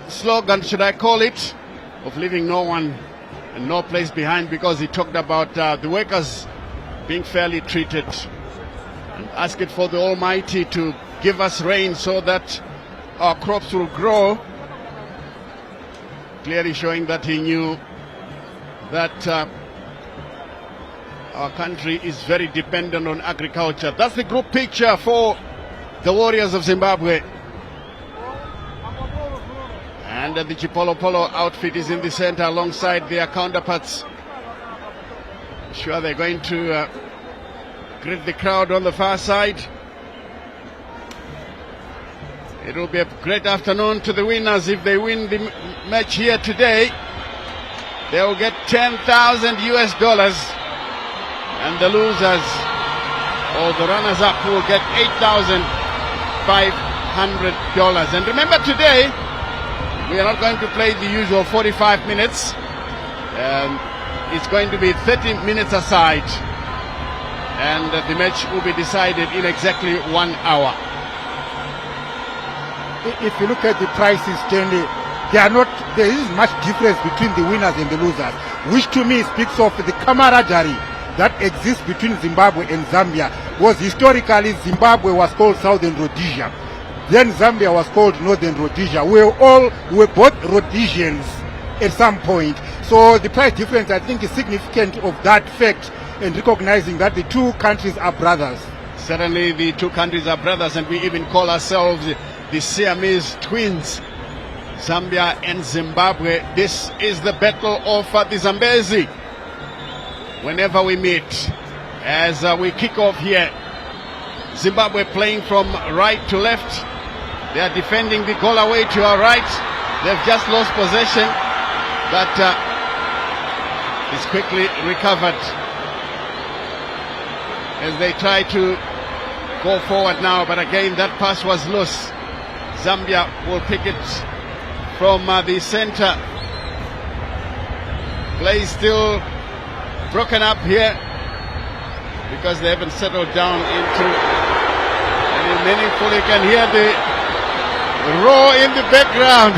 slogan, should I call it, of leaving no one and no place behind, because he talked about the workers being fairly treated and asking for the Almighty to give us rain so that our crops will grow, clearly showing that he knew that our country is very dependent on agriculture. That's the group picture for the Warriors of Zimbabwe. And the Chipolo Polo outfit is in the center alongside their counterparts. Sure, they're going to greet the crowd on the far side. It will be a great afternoon to the winners. If they win the match here today, they will get $10,000 US, and the losers or the runners-up will get $8,500. And remember, today we are not going to play the usual 45 minutes. It's going to be 30 minutes aside, and the match will be decided in exactly 1 hour. If you look at the prices, Stanley, there isn't much difference between the winners and the losers, which to me speaks of the camaraderie that exists between Zimbabwe and Zambia. Was historically Zimbabwe was called Southern Rhodesia, then Zambia was called Northern Rhodesia. We were both Rhodesians at some point. So the price difference, I think, is significant of that fact, and recognizing that the two countries are brothers. Certainly the two countries are brothers, and we even call ourselves the Siamese twins, Zambia and Zimbabwe. This is the battle of the Zambezi. Whenever we meet, as we kick off here, Zimbabwe playing from right to left. They are defending the goal away to our right. They've just lost possession, but it's quickly recovered as they try to go forward now. But again, that pass was loose. Zambia will pick it from the center. Play still broken up here because they haven't settled down into any meaningful. You can hear the roar in the background.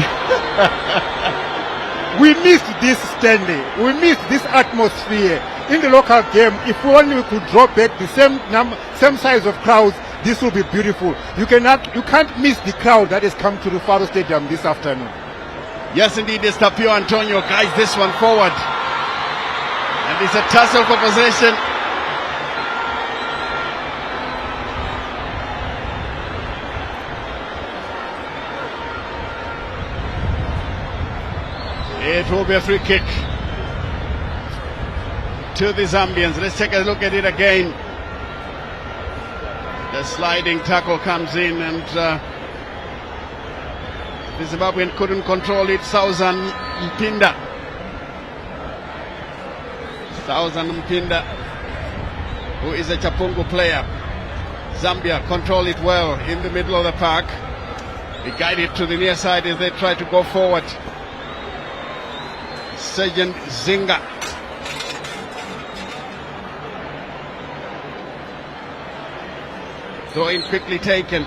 We missed this, Stanley. We missed this atmosphere in the local game. If only we could draw back the same size of crowds, this will be beautiful. You can't miss the crowd that has come to the Faro Stadium this afternoon. Yes, indeed, it's Tapio Antonio guides this one forward, and it's a tussle for possession. It will be a free kick to the Zambians. Let's take a look at it again. The sliding tackle comes in, and the Zimbabwean couldn't control it. Thousand Mpinda, who is a Chapungu player. Zambia control it well in the middle of the park. They guide it to the near side as they try to go forward. Sergeant Zinga. Throw in quickly taken.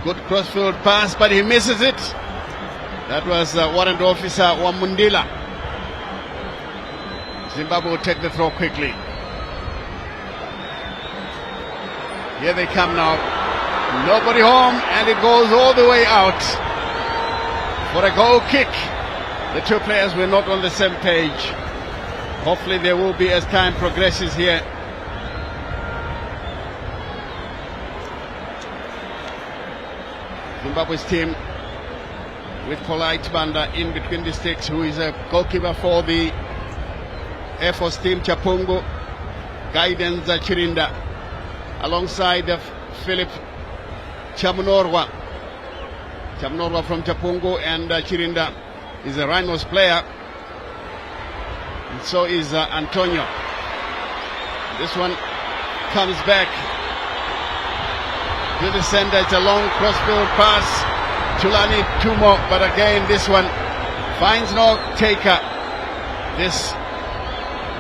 Good crossfield pass, but he misses it. That was Warrant Officer Wamundila. Zimbabwe will take the throw quickly. Here they come now. Nobody home, and it goes all the way out for a goal kick. The two players were not on the same page. Hopefully there will be as time progresses here. Zimbabwe's team with Polite Banda in between the sticks, who is a goalkeeper for the Air Force team, Chapungu. Guidance Chirinda alongside Philip Chamunorwa from Chapungu, and Chirinda is a Rhinos player, and so is Antonio. This one comes back to the center. It's a long crossfield pass. Tulani Tumo, but again this one finds no taker. This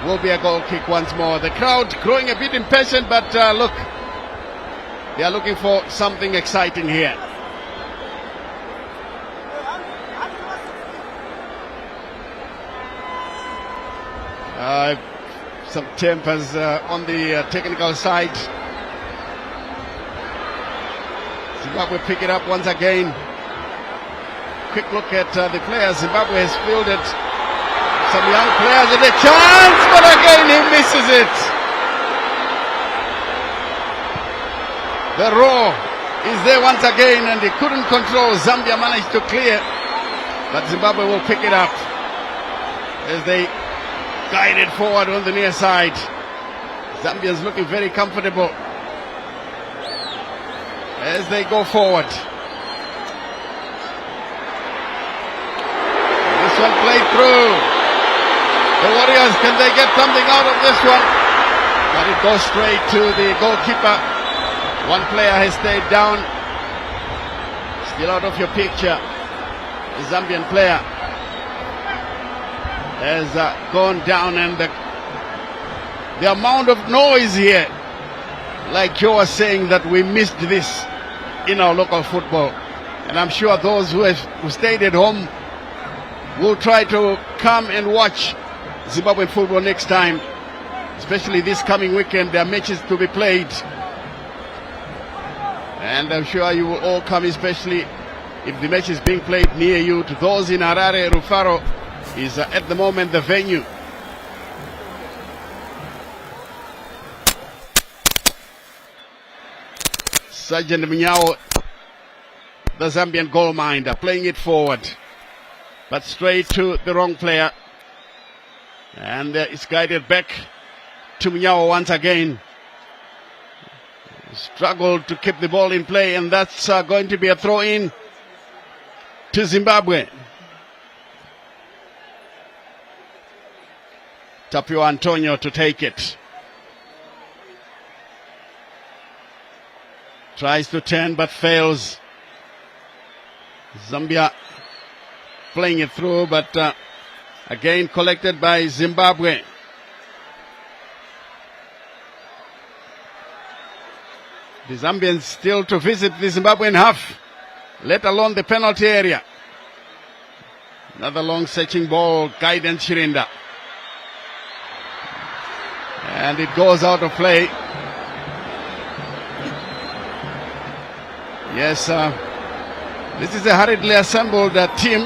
will be a goal kick once more. The crowd growing a bit impatient, but look, they are looking for something exciting here. Some tempers on the technical side. Zimbabwe pick it up once again. Quick look at the players. Zimbabwe has fielded some young players and a chance, but again he misses it. The roar is there once again and he couldn't control. Zambia managed to clear, but Zimbabwe will pick it up as they guide it forward on the near side. Zambians looking very comfortable as they go forward. This one played through. The Warriors, can they get something out of this one? But it goes straight to the goalkeeper. One player has stayed down. Still out of your picture. The Zambian player has gone down, and the amount of noise here, like you were saying, that we missed this in our local football. And I'm sure those who stayed at home will try to come and watch Zimbabwean football next time, especially this coming weekend. There are matches to be played, and I'm sure you will all come, especially if the match is being played near you. To those in Harare, Rufaro is at the moment the venue. Sergeant Mnyao, the Zambian goalminder, playing it forward, but straight to the wrong player. And it's guided back to Mnyao once again. Struggled to keep the ball in play, and that's going to be a throw-in to Zimbabwe. Tapio Antonio to take it. Tries to turn but fails. Zambia playing it through, but again collected by Zimbabwe. The Zambians still to visit the Zimbabwean half, let alone the penalty area. Another long searching ball, guidance Shirinda. And it goes out of play. Yes, this is a hurriedly assembled team.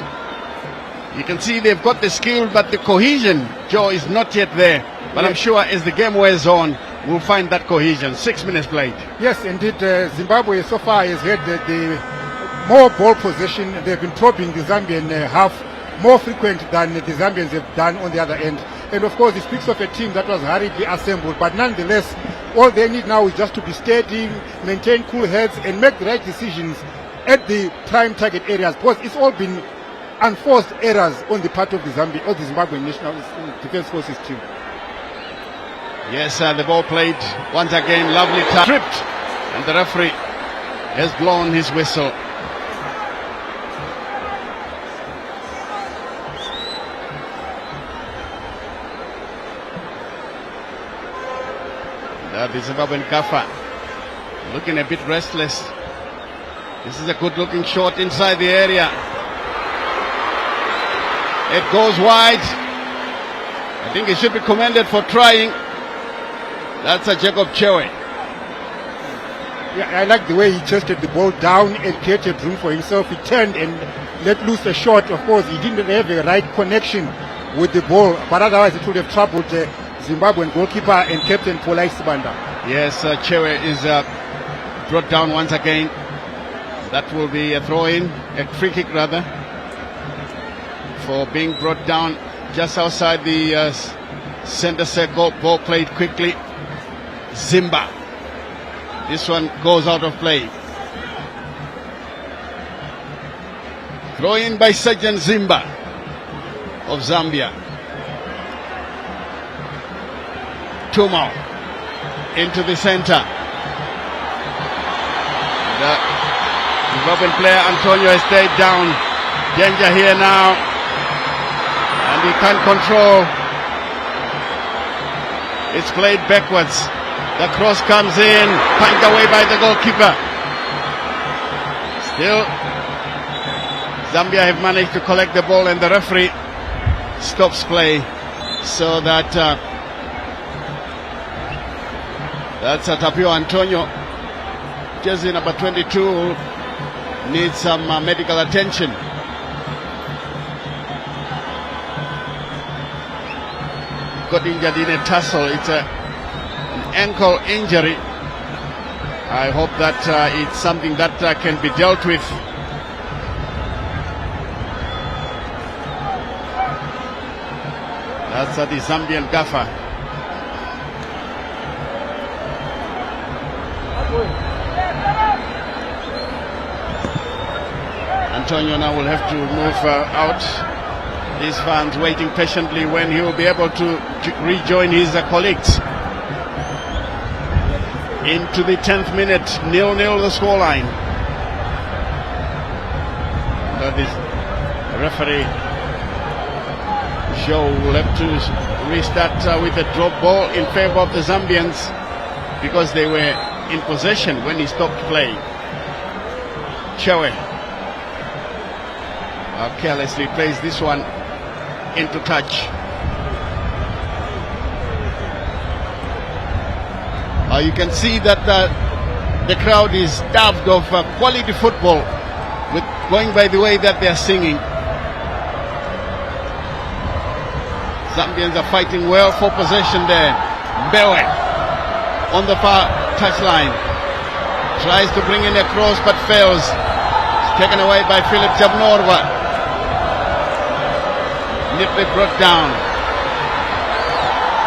You can see they've got the skill, but the cohesion, Joe, is not yet there. But yes, I'm sure as the game wears on, we'll find that cohesion. 6 minutes played. Yes, indeed. Zimbabwe so far has had the more ball possession. They've been probing the Zambian half more frequent than the Zambians have done on the other end. And of course, it speaks of a team that was hurriedly assembled. But nonetheless, all they need now is just to be steady, maintain cool heads, and make the right decisions at the prime target areas. Because it's all been unforced errors on the part of the Zimbabwean National Defence Forces team. Yes, the ball played once again, lovely touch, tripped, and the referee has blown his whistle. The Zimbabwean Kafa looking a bit restless. This is a good looking shot inside the area. It goes wide. I think he should be commended for trying. That's a Jacob Chewe. Yeah, I like the way he chested the ball down and created room for himself. He turned and let loose a shot. Of course, he didn't have a right connection with the ball, but otherwise it would have troubled the Zimbabwean goalkeeper and captain Polai Sibanda. Yes, Chewe is brought down once again. That will be a throw-in, a free kick rather, for being brought down just outside the center circle. Ball played quickly. Zimba. This one goes out of play. Throw in by Sergeant Zimba of Zambia. Tumo into the center. The Zimbabwean player Antonio has stayed down. Danger here now, and he can't control. It's played backwards. The cross comes in, punched away by the goalkeeper. Still, Zambia have managed to collect the ball, and the referee stops play. So that that's Tapio Antonio, jersey number 22, needs some medical attention. Got injured in a tussle. It's an ankle injury. I hope that it's something that can be dealt with. That's the Zambian gaffer. Antonio now will have to move out. These fans waiting patiently when he will be able to rejoin his colleagues. Into the 10th minute, 0-0 the scoreline. This referee show will have to restart with a drop ball in favor of the Zambians because they were in possession when he stopped playing. Chewe carelessly plays this one into touch. You can see that the crowd is starved of quality football, with going by the way that they are singing. Zambians are fighting well for possession there. Mbewe on the far touchline. Tries to bring in a cross but fails. It's taken away by Philip Jabnorwa. Neatly brought down.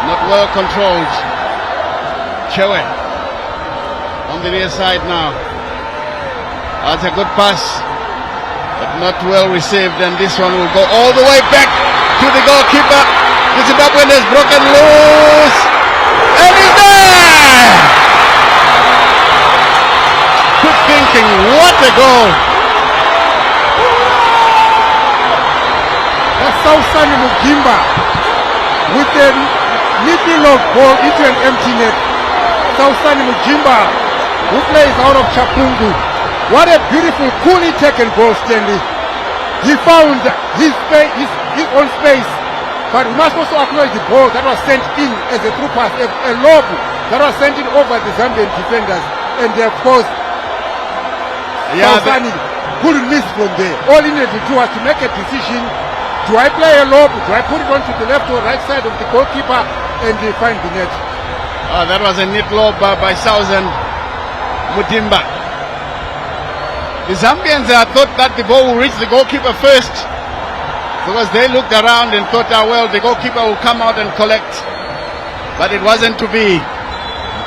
Not well controlled. Chewe on the near side now. That's a good pass, but not well received, and this one will go all the way back to the goalkeeper. The Zimbabwean has broken loose, and he's there! Good thinking, what a goal! That's Sausani Mugimba with a middle of ball into an empty net. Sausani Mugimba, who plays out of Chapungu. What a beautiful, coolly taken goal, Stanley. He found his own space. But we must also acknowledge the ball that was sent in as a through pass, a lob that was sent in over the Zambian defenders. And of course, Sausani couldn't miss from there. All he needed to do was to make a decision. Do I play a lob? Do I put it onto the left or right side of the goalkeeper? And they find the net. That was a neat lob by Sausan Mudimba. The Zambians thought that the ball will reach the goalkeeper first, because they looked around and thought, well, the goalkeeper will come out and collect. But it wasn't to be.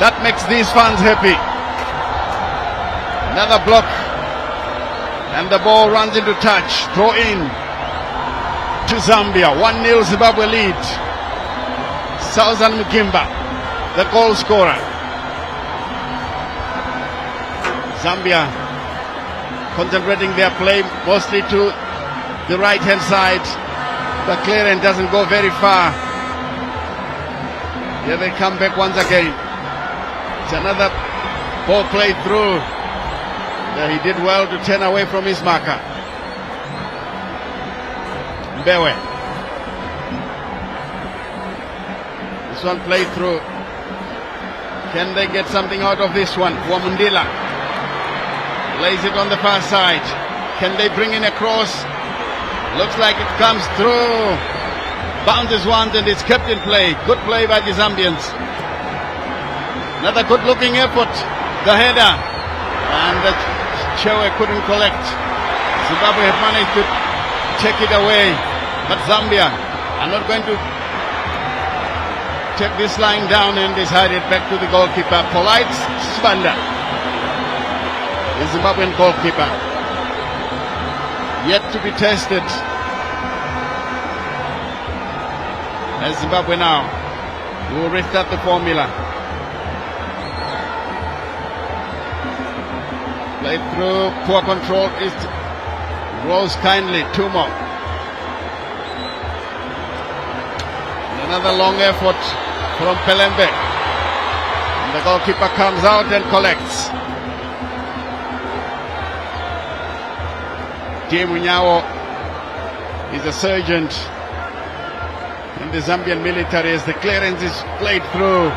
That makes these fans happy. Another block. And the ball runs into touch. Throw in to Zambia. 1-0 Zimbabwe lead. Sauzan Mugimba, the goal scorer. Zambia concentrating their play mostly to the right hand side. The clearance doesn't go very far. Here they come back once again. It's another ball played through. He did well to turn away from his marker. Mbewe. This one played through. Can they get something out of this one? Wamundila lays it on the far side. Can they bring in a cross? Looks like it comes through. Bounces once and it's kept in play. Good play by the Zambians. Another good looking effort. The header. And the Chewe couldn't collect. Zimbabwe have managed to take it away. But Zambia are not going to take this line down and decided back to the goalkeeper. Polite Spanda, the Zimbabwean goalkeeper, yet to be tested. As Zimbabwe now will restart the formula. Played through, poor control. It rolls kindly. Tumo. Another long effort from Pelembe. And the goalkeeper comes out and collects. Tim Unyawo is a sergeant. in the Zambian military as the clearance is played through.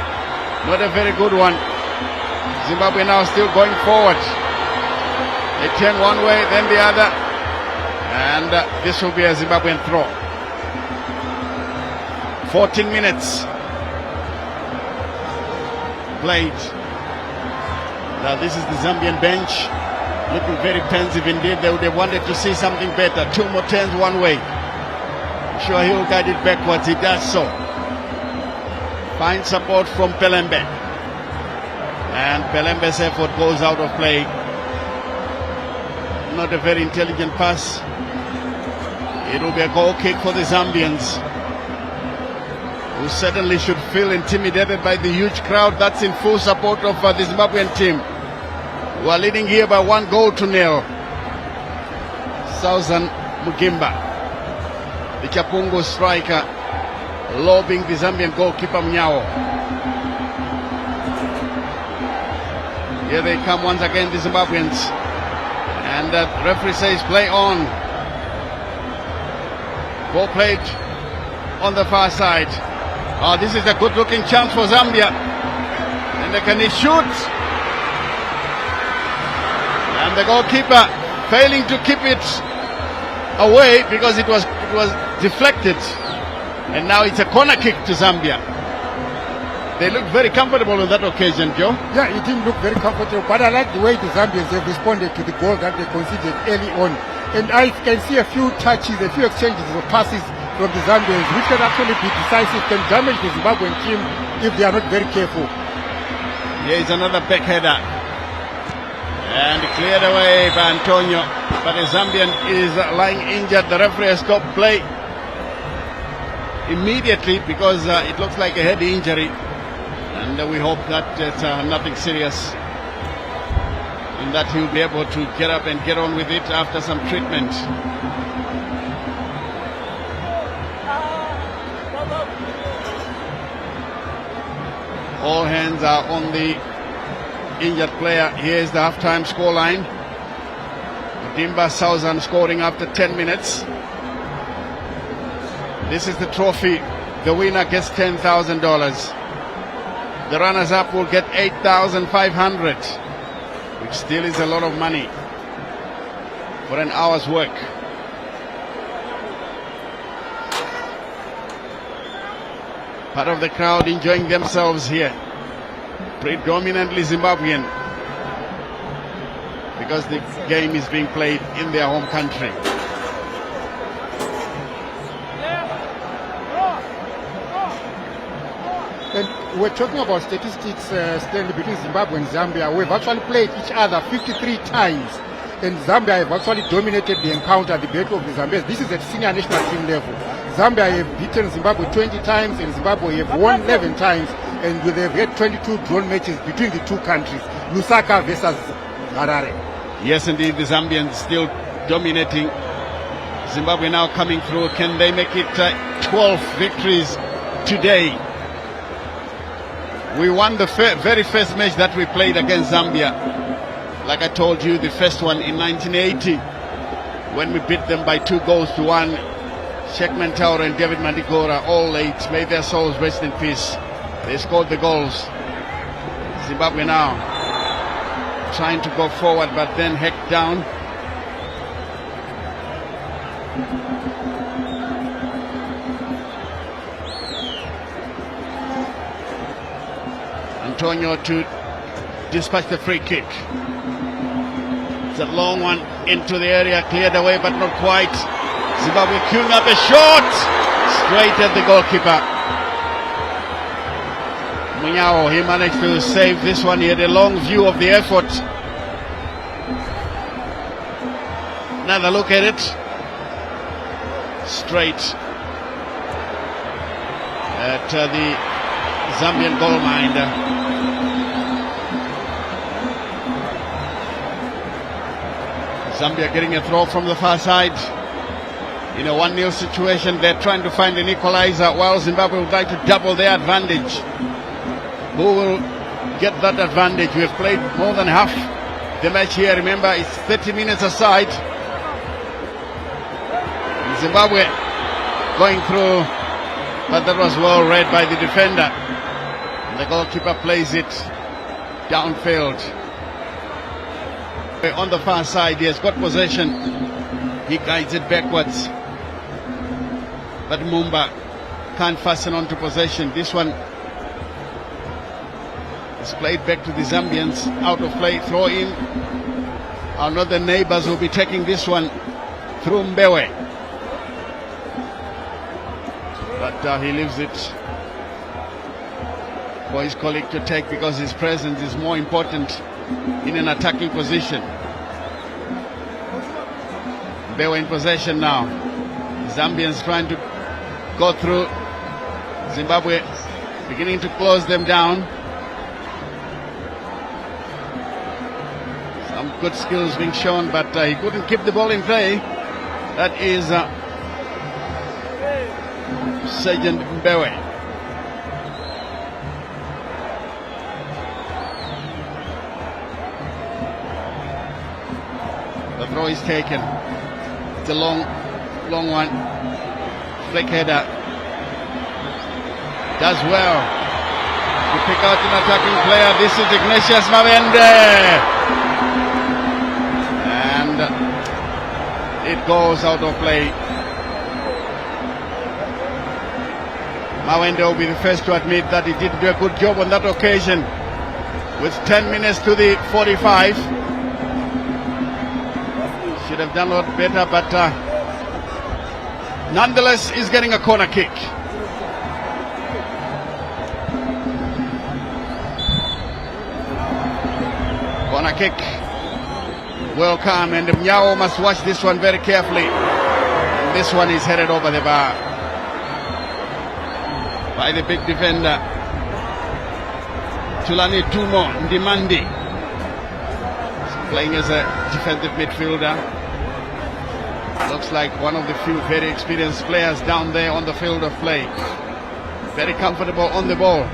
Not a very good one. Zimbabwe now still going forward. They turn one way, then the other. And this will be a Zimbabwean throw. 14 minutes played. Now this is the Zambian bench, looking very pensive indeed. They would have wanted to see something better. 2 more turns one way. Sure, he will guide it backwards. He does so. Finds support from Pelembe. And Pelembe's effort goes out of play. Not a very intelligent pass. It will be a goal kick for the Zambians, who certainly should feel intimidated by the huge crowd that's in full support of the Zimbabwean team, who are leading here by 1-0. Southern Mugimba, the Chapungu striker, lobbing the Zambian goalkeeper Mnyao. Here they come once again, the Zimbabweans. And the referee says play on. Ball played on the far side. Oh, this is a good looking chance for Zambia. And they can shoot. And the goalkeeper failing to keep it away because it was deflected. And now it's a corner kick to Zambia. They look very comfortable on that occasion, Joe. Yeah, it didn't look very comfortable, but I like the way the Zambians have responded to the goal that they conceded early on. And I can see a few touches, a few exchanges of passes from the Zambians, which can actually be decisive, can damage the Zimbabwean team if they are not very careful. Here is another back header. And cleared away by Antonio. But the Zambian is lying injured. The referee has stopped play immediately because it looks like a head injury. And we hope that it's nothing serious, and that he'll be able to get up and get on with it after some treatment. All hands are on the injured player. Here's the halftime scoreline. Dimba Southern scoring after 10 minutes. This is the trophy. The winner gets $10,000. The runners-up will get $8,500, which still is a lot of money for an hour's work. Part of the crowd enjoying themselves here, predominantly Zimbabwean, because the game is being played in their home country. And we're talking about statistics Stanley, between Zimbabwe and Zambia. We've actually played each other 53 times, and Zambia have actually dominated the encounter, the battle of the Zambians. This is at senior national team level. Zambia have beaten Zimbabwe 20 times, and Zimbabwe have won 11 times, and they've had 22 drawn matches between the two countries. Lusaka versus Harare. Yes, indeed, the Zambians still dominating. Zimbabwe now coming through. Can they make it 12 victories today? We won the very first match that we played against Zambia. Like I told you, the first one in 1980, when we beat them by 2-1. Sheikh Mantaura and David Mandigora, all late. May their souls rest in peace. They scored the goals. Zimbabwe now trying to go forward, but then hacked down. Antonio to dispatch the free kick. It's a long one into the area, cleared away but not quite. Zimbabwe queuing up a shot straight at the goalkeeper. Munyao, he managed to save this one. He had a long view of the effort. Another look at it. Straight at the Zambian goalminder. Zambia getting a throw from the far side. In a 1-0 situation, they're trying to find an equalizer, while Zimbabwe would like to double their advantage. Who will get that advantage? We have played more than half the match here. Remember, it's 30 minutes aside. Zimbabwe going through But that was well read by the defender. And the goalkeeper plays it downfield. On the far side, he has got possession. He guides it backwards. But Mumba can't fasten onto possession. This one is played back to the Zambians. Out of play, throw in. Our northern neighbors will be taking this one through Mbewe. But he leaves it for his colleague to take because his presence is more important in an attacking position. Mbewe in possession now. Zambians trying to go through. Zimbabwe beginning to close them down. Some good skills being shown, but he couldn't keep the ball in play. That is Sergeant Mbewe. The throw is taken. It's a long one. Flick header. Does well to pick out an attacking player. This is Ignatius Mawende. And it goes out of play. Mawende will be the first to admit that he didn't do a good job on that occasion. With 10 minutes to the 45. Should have done a lot better, but nonetheless, he's getting a corner kick. Corner kick will come, and Mnyao must watch this one very carefully. And this one is headed over the bar by the big defender, Tulani Tumo Ndimandi. He's playing as a defensive midfielder. Looks like one of the few very experienced players down there on the field of play. Very comfortable on the ball.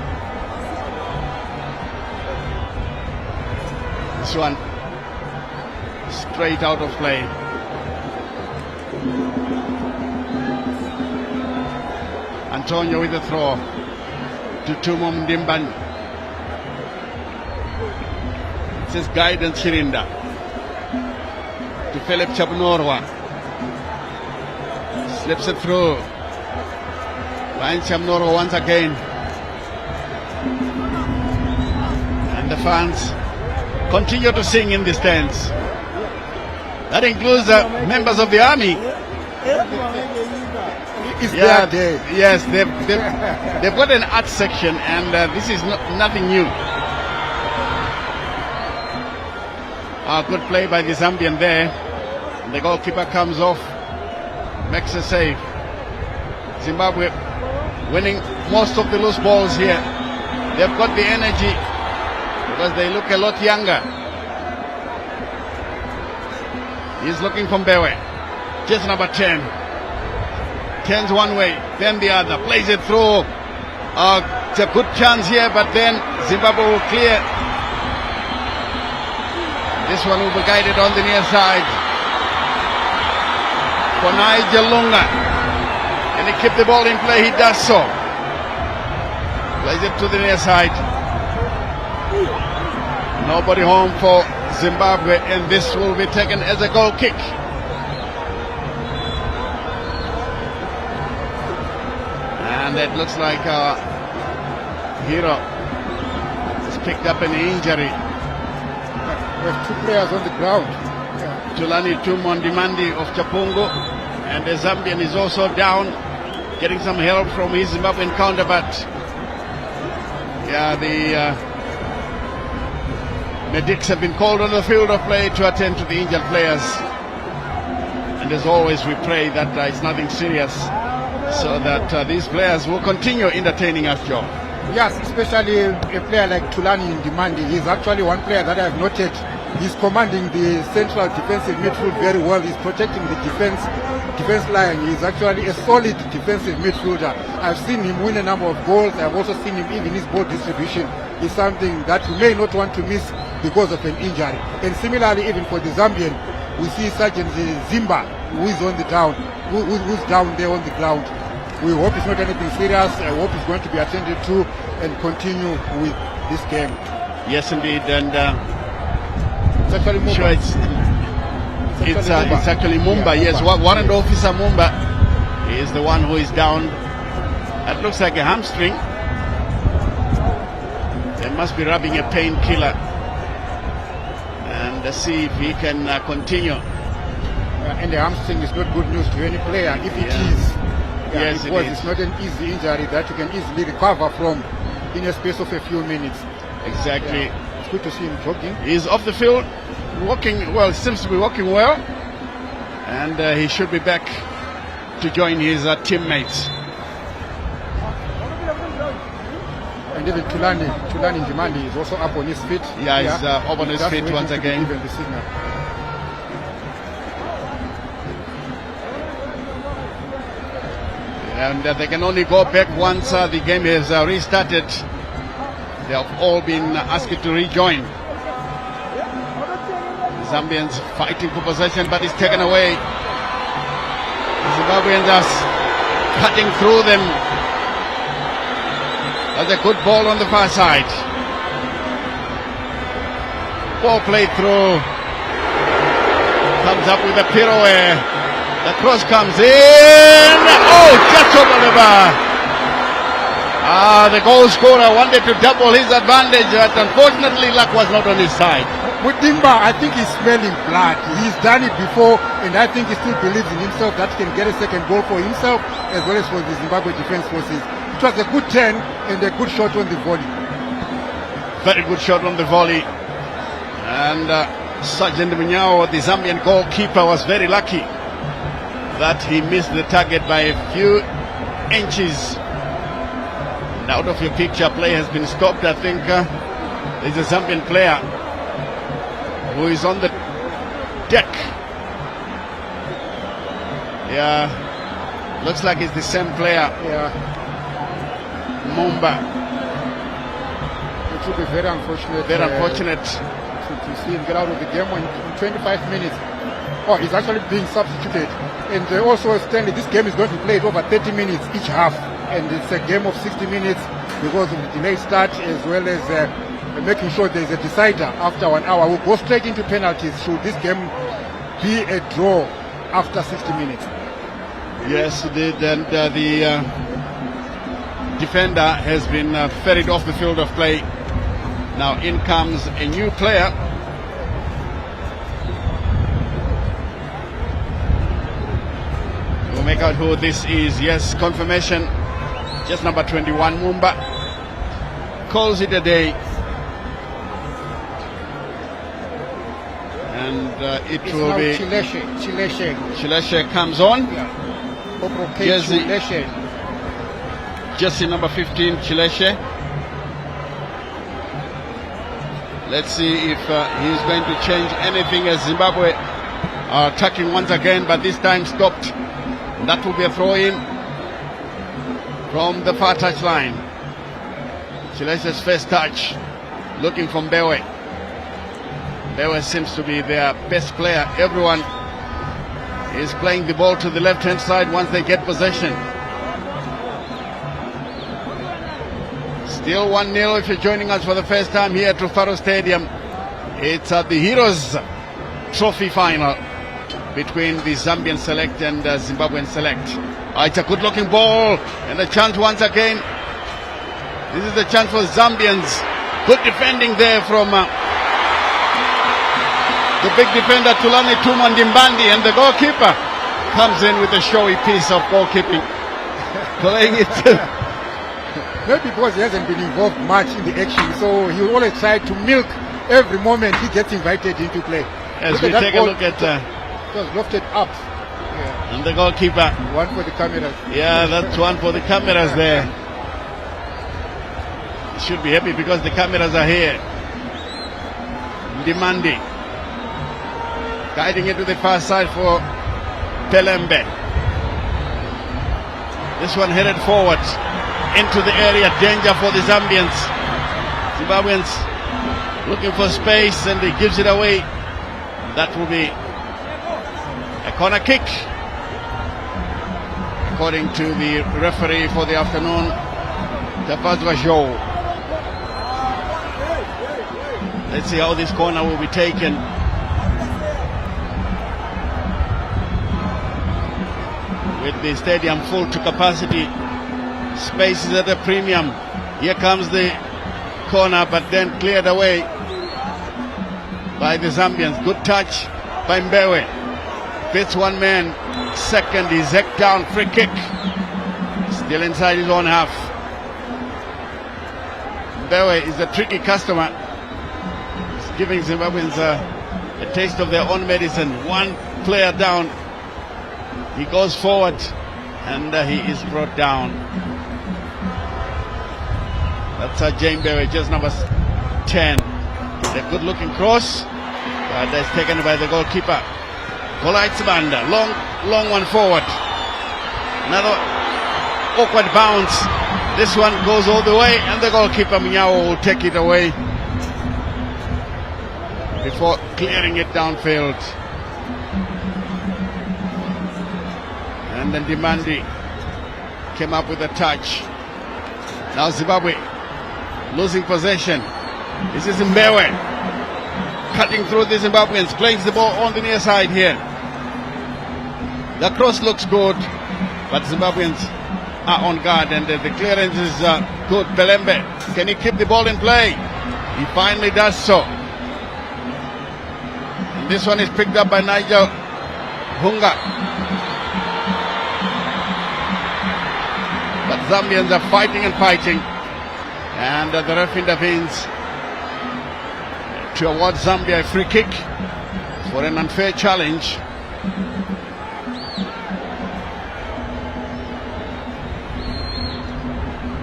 This one straight out of play. Antonio with the throw to Tumo Ndimban. It says guidance Shirinda to Philip Chabnorwa. Slips it through. Finds Chabnorwa once again. And the fans continue to sing in the stands. That includes members of the army. It's their day. Yes, they've got an art section, and this is nothing new. Good play by the Zambian there. And the goalkeeper comes off, makes a save. Zimbabwe winning most of the loose balls here. They've got the energy because they look a lot younger. He's looking for Mbewe. Just number 10. Turns one way, then the other. Plays it through. It's a good chance here, but then Zimbabwe will clear. This one will be guided on the near side for Nigel Lunga. Can he keep the ball in play? He does so. Plays it to the near side. Nobody home for Zimbabwe, and this will be taken as a goal kick. And it looks like Hero has picked up an injury. There's two players on the ground. Tulani Tumondimandi of Chapungo, and the Zambian is also down, getting some help from his Zimbabwean counterpart. Yeah, the medics have been called on the field of play to attend to the injured players. And as always, we pray that it's nothing serious, so that these players will continue entertaining us, Joe. Yes, especially a player like Tulani Ndimandi. He's actually one player that I've noted. He's commanding the central defensive midfield very well. He's protecting the defense line. He's actually a solid defensive midfielder. I've seen him win a number of goals. I've also seen him, even his ball distribution is something that you may not want to miss because of an injury. And similarly, even for the Zambian, we see Sergeant Zimba, who is on the down, who's down there on the ground. We hope it's not anything serious. I hope it's going to be attended to and continue with this game. Yes, indeed, and It's actually Mumba. sure it's actually Mumba. Yeah, Yes, Mumba. Warrant Officer Mumba is the one who is down. That looks like a hamstring. They must be rubbing a painkiller and see if he can continue. And the hamstring is not good news to any player if it is. Yes, because it is. it's not an easy injury that you can easily recover from in a space of a few minutes. Exactly. Yeah. It's good to see him jogging. He's off the field, walking well. Seems to be walking well, and he should be back to join his teammates. And even Tulani Njimandi is also up on his feet. Yeah, he's up on his Just feet waiting once to be again. given the signal. And they can only go back once the game has restarted. They have all been asked to rejoin. Zambians fighting for possession, but it's taken away. Zimbabweans are cutting through them. That's a good ball on the far side. Ball played through. Comes up with a pirouette. The cross comes in. Oh, just over the bar. The goal scorer wanted to double his advantage, but unfortunately luck was not on his side. Mutimba, I think he's smelling blood. He's done it before, and I think he still believes in himself that he can get a second goal for himself as well as for the Zimbabwe Defence Forces. It was a good turn and a good shot on the volley. Very good shot on the volley. And Sergeant Munyao, the Zambian goalkeeper, was very lucky that he missed the target by a few inches. And out of your picture, play has been stopped. I think there's a Zambian player who is on the deck. Yeah, looks like it's the same player. Yeah, Mumba. it would be very unfortunate. Very unfortunate. To see him get out of the game in 25 minutes. Oh, he's actually being substituted. And also, Stanley, this game is going to be played over 30 minutes each half. And it's a game of 60 minutes because of the delayed start as well as making sure there's a decider after 1 hour. We'll go straight into penalties should this game be a draw after 60 minutes. Yes, it did. And the defender has been ferried off the field of play. Now in comes a new player. We'll make out who this is. Yes, confirmation. Just number 21, Mumba. Calls it a day. And it It's will now be... Chileshe comes on. Yeah. Jersey. Chileshe. Jersey number 15, Chileshe. Let's see if he's going to change anything as Zimbabwe are attacking once again, but this time stopped. That will be a throw-in from the far touch line. Chileshe's first touch, looking from Mbewe. Mbewe seems to be their best player. Everyone is playing the ball to the left-hand side once they get possession. Still 1-0 if you're joining us for the first time here at Faro Stadium. It's at the Heroes Trophy final between the Zambian select and Zimbabwean select. It's a good looking ball and a chance once again. This is the chance for Zambians. Good defending there from the big defender Tulani Ndimbandi, and the goalkeeper comes in with a showy piece of goalkeeping. Playing it. Maybe because he hasn't been involved much in the action, so he will always try to milk every moment he gets invited into play. As we take a look at it was lofted up. Yeah. And the goalkeeper. One for the cameras. Yeah, that's one for the cameras there. He should be happy because the cameras are here. Ndimandi guiding it to the far side for Pelembe. This one headed forward into the area, danger for the Zambians. Zimbabweans looking for space and he gives it away. That will be a corner kick. according to the referee for the afternoon, Tapazwa Joe. Let's see how this corner will be taken. With the stadium full to capacity, space is at a premium. Here comes the corner, but then cleared away by the Zambians. Good touch by Mbewe. Fits one man. Second is hecked down. Free kick. Still inside his own half. Mbewe is a tricky customer. He's giving Zimbabweans a taste of their own medicine. One player down. He goes forward and he is brought down. That's Jane Mbewe, just number 10. A good looking cross. That's taken by the goalkeeper. Kolaitsbanda, long one forward. Another awkward bounce. This one goes all the way, and the goalkeeper Mnyawo will take it away before clearing it downfield. And then Dimandi came up with a touch. Now Zimbabwe losing possession. This is Mbewe cutting through the Zimbabweans, plays the ball on the near side here. The cross looks good, but Zimbabweans are on guard, and the clearance is good. Belembe, can he keep the ball in play? He finally does so. And this one is picked up by Nigel Hunga. But Zambians are fighting and fighting, and the ref intervenes to award Zambia a free kick for an unfair challenge.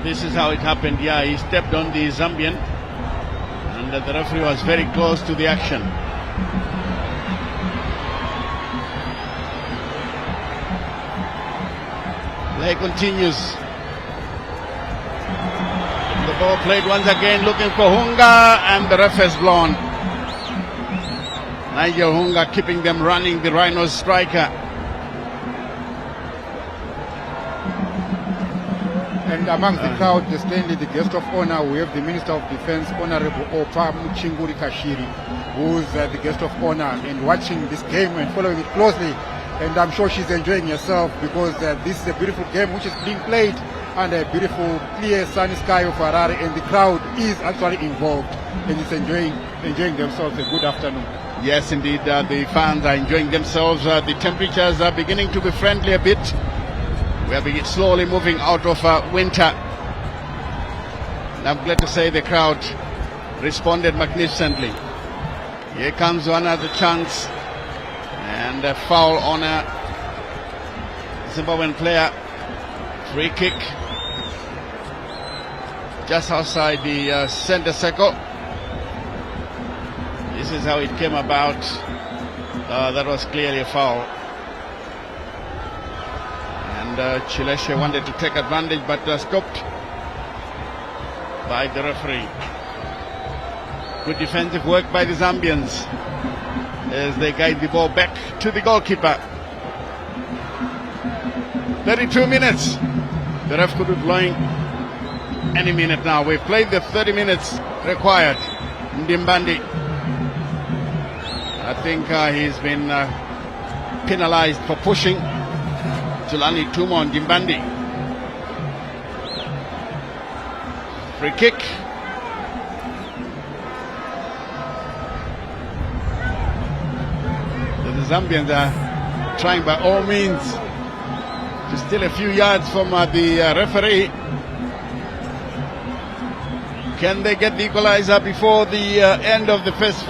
This is how it happened. Yeah, he stepped on the Zambian, and the referee was very close to the action. Play continues. The ball played once again, looking for Hunga, and the ref has blown. Nigel Hunga keeping them running, the Rhinos striker. And among the crowd, standing the guest of honor, we have the Minister of Defense, Honorable Opa Muchinguri Kashiri, who's the guest of honor and watching this game and following it closely. And I'm sure she's enjoying herself because this is a beautiful game which is being played under a beautiful, clear, sunny sky of Harare, and the crowd is actually involved and is enjoying themselves. A good afternoon. Yes, indeed, the fans are enjoying themselves. The temperatures are beginning to be friendly a bit. We are slowly moving out of winter. And I'm glad to say the crowd responded magnificently. Here comes one other chance, and a foul on a Zimbabwean player. Free kick just outside the center circle. This is how it came about. That was clearly a foul. And Chileshe wanted to take advantage, but stopped by the referee. Good defensive work by the Zambians as they guide the ball back to the goalkeeper. 32 minutes. The ref could be blowing any minute now. We've played the 30 minutes required. Ndimbandi, I think he's been penalized for pushing. Tulani Tumo on Ndimbandi. Free kick. The Zambians are trying by all means to steal a few yards from the referee. Can they get the equalizer before the end of the first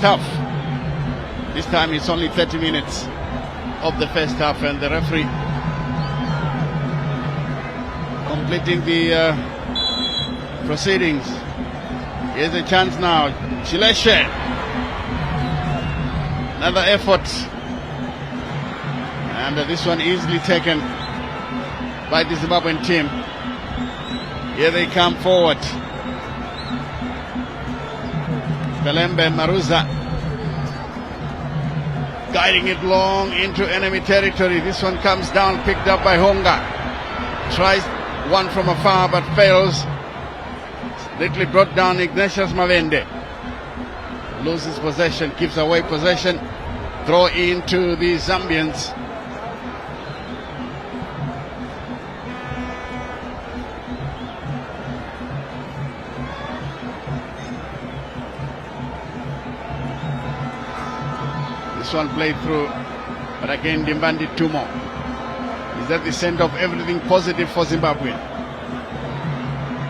half? This time it's only 30 minutes of the first half, and the referee completing the proceedings. Here's a chance now. Chileshe. Another effort. And this one easily taken by the Zimbabwean team. Here they come forward. Belembe Maruza guiding it long into enemy territory. This one comes down, picked up by Honga. Tries one from afar but fails. Lately brought down Ignatius Mavende. Loses possession, gives away possession. Throw into the Zambians. This one played through, but again Dimbandi Tumo is at the center of everything positive for Zimbabwe.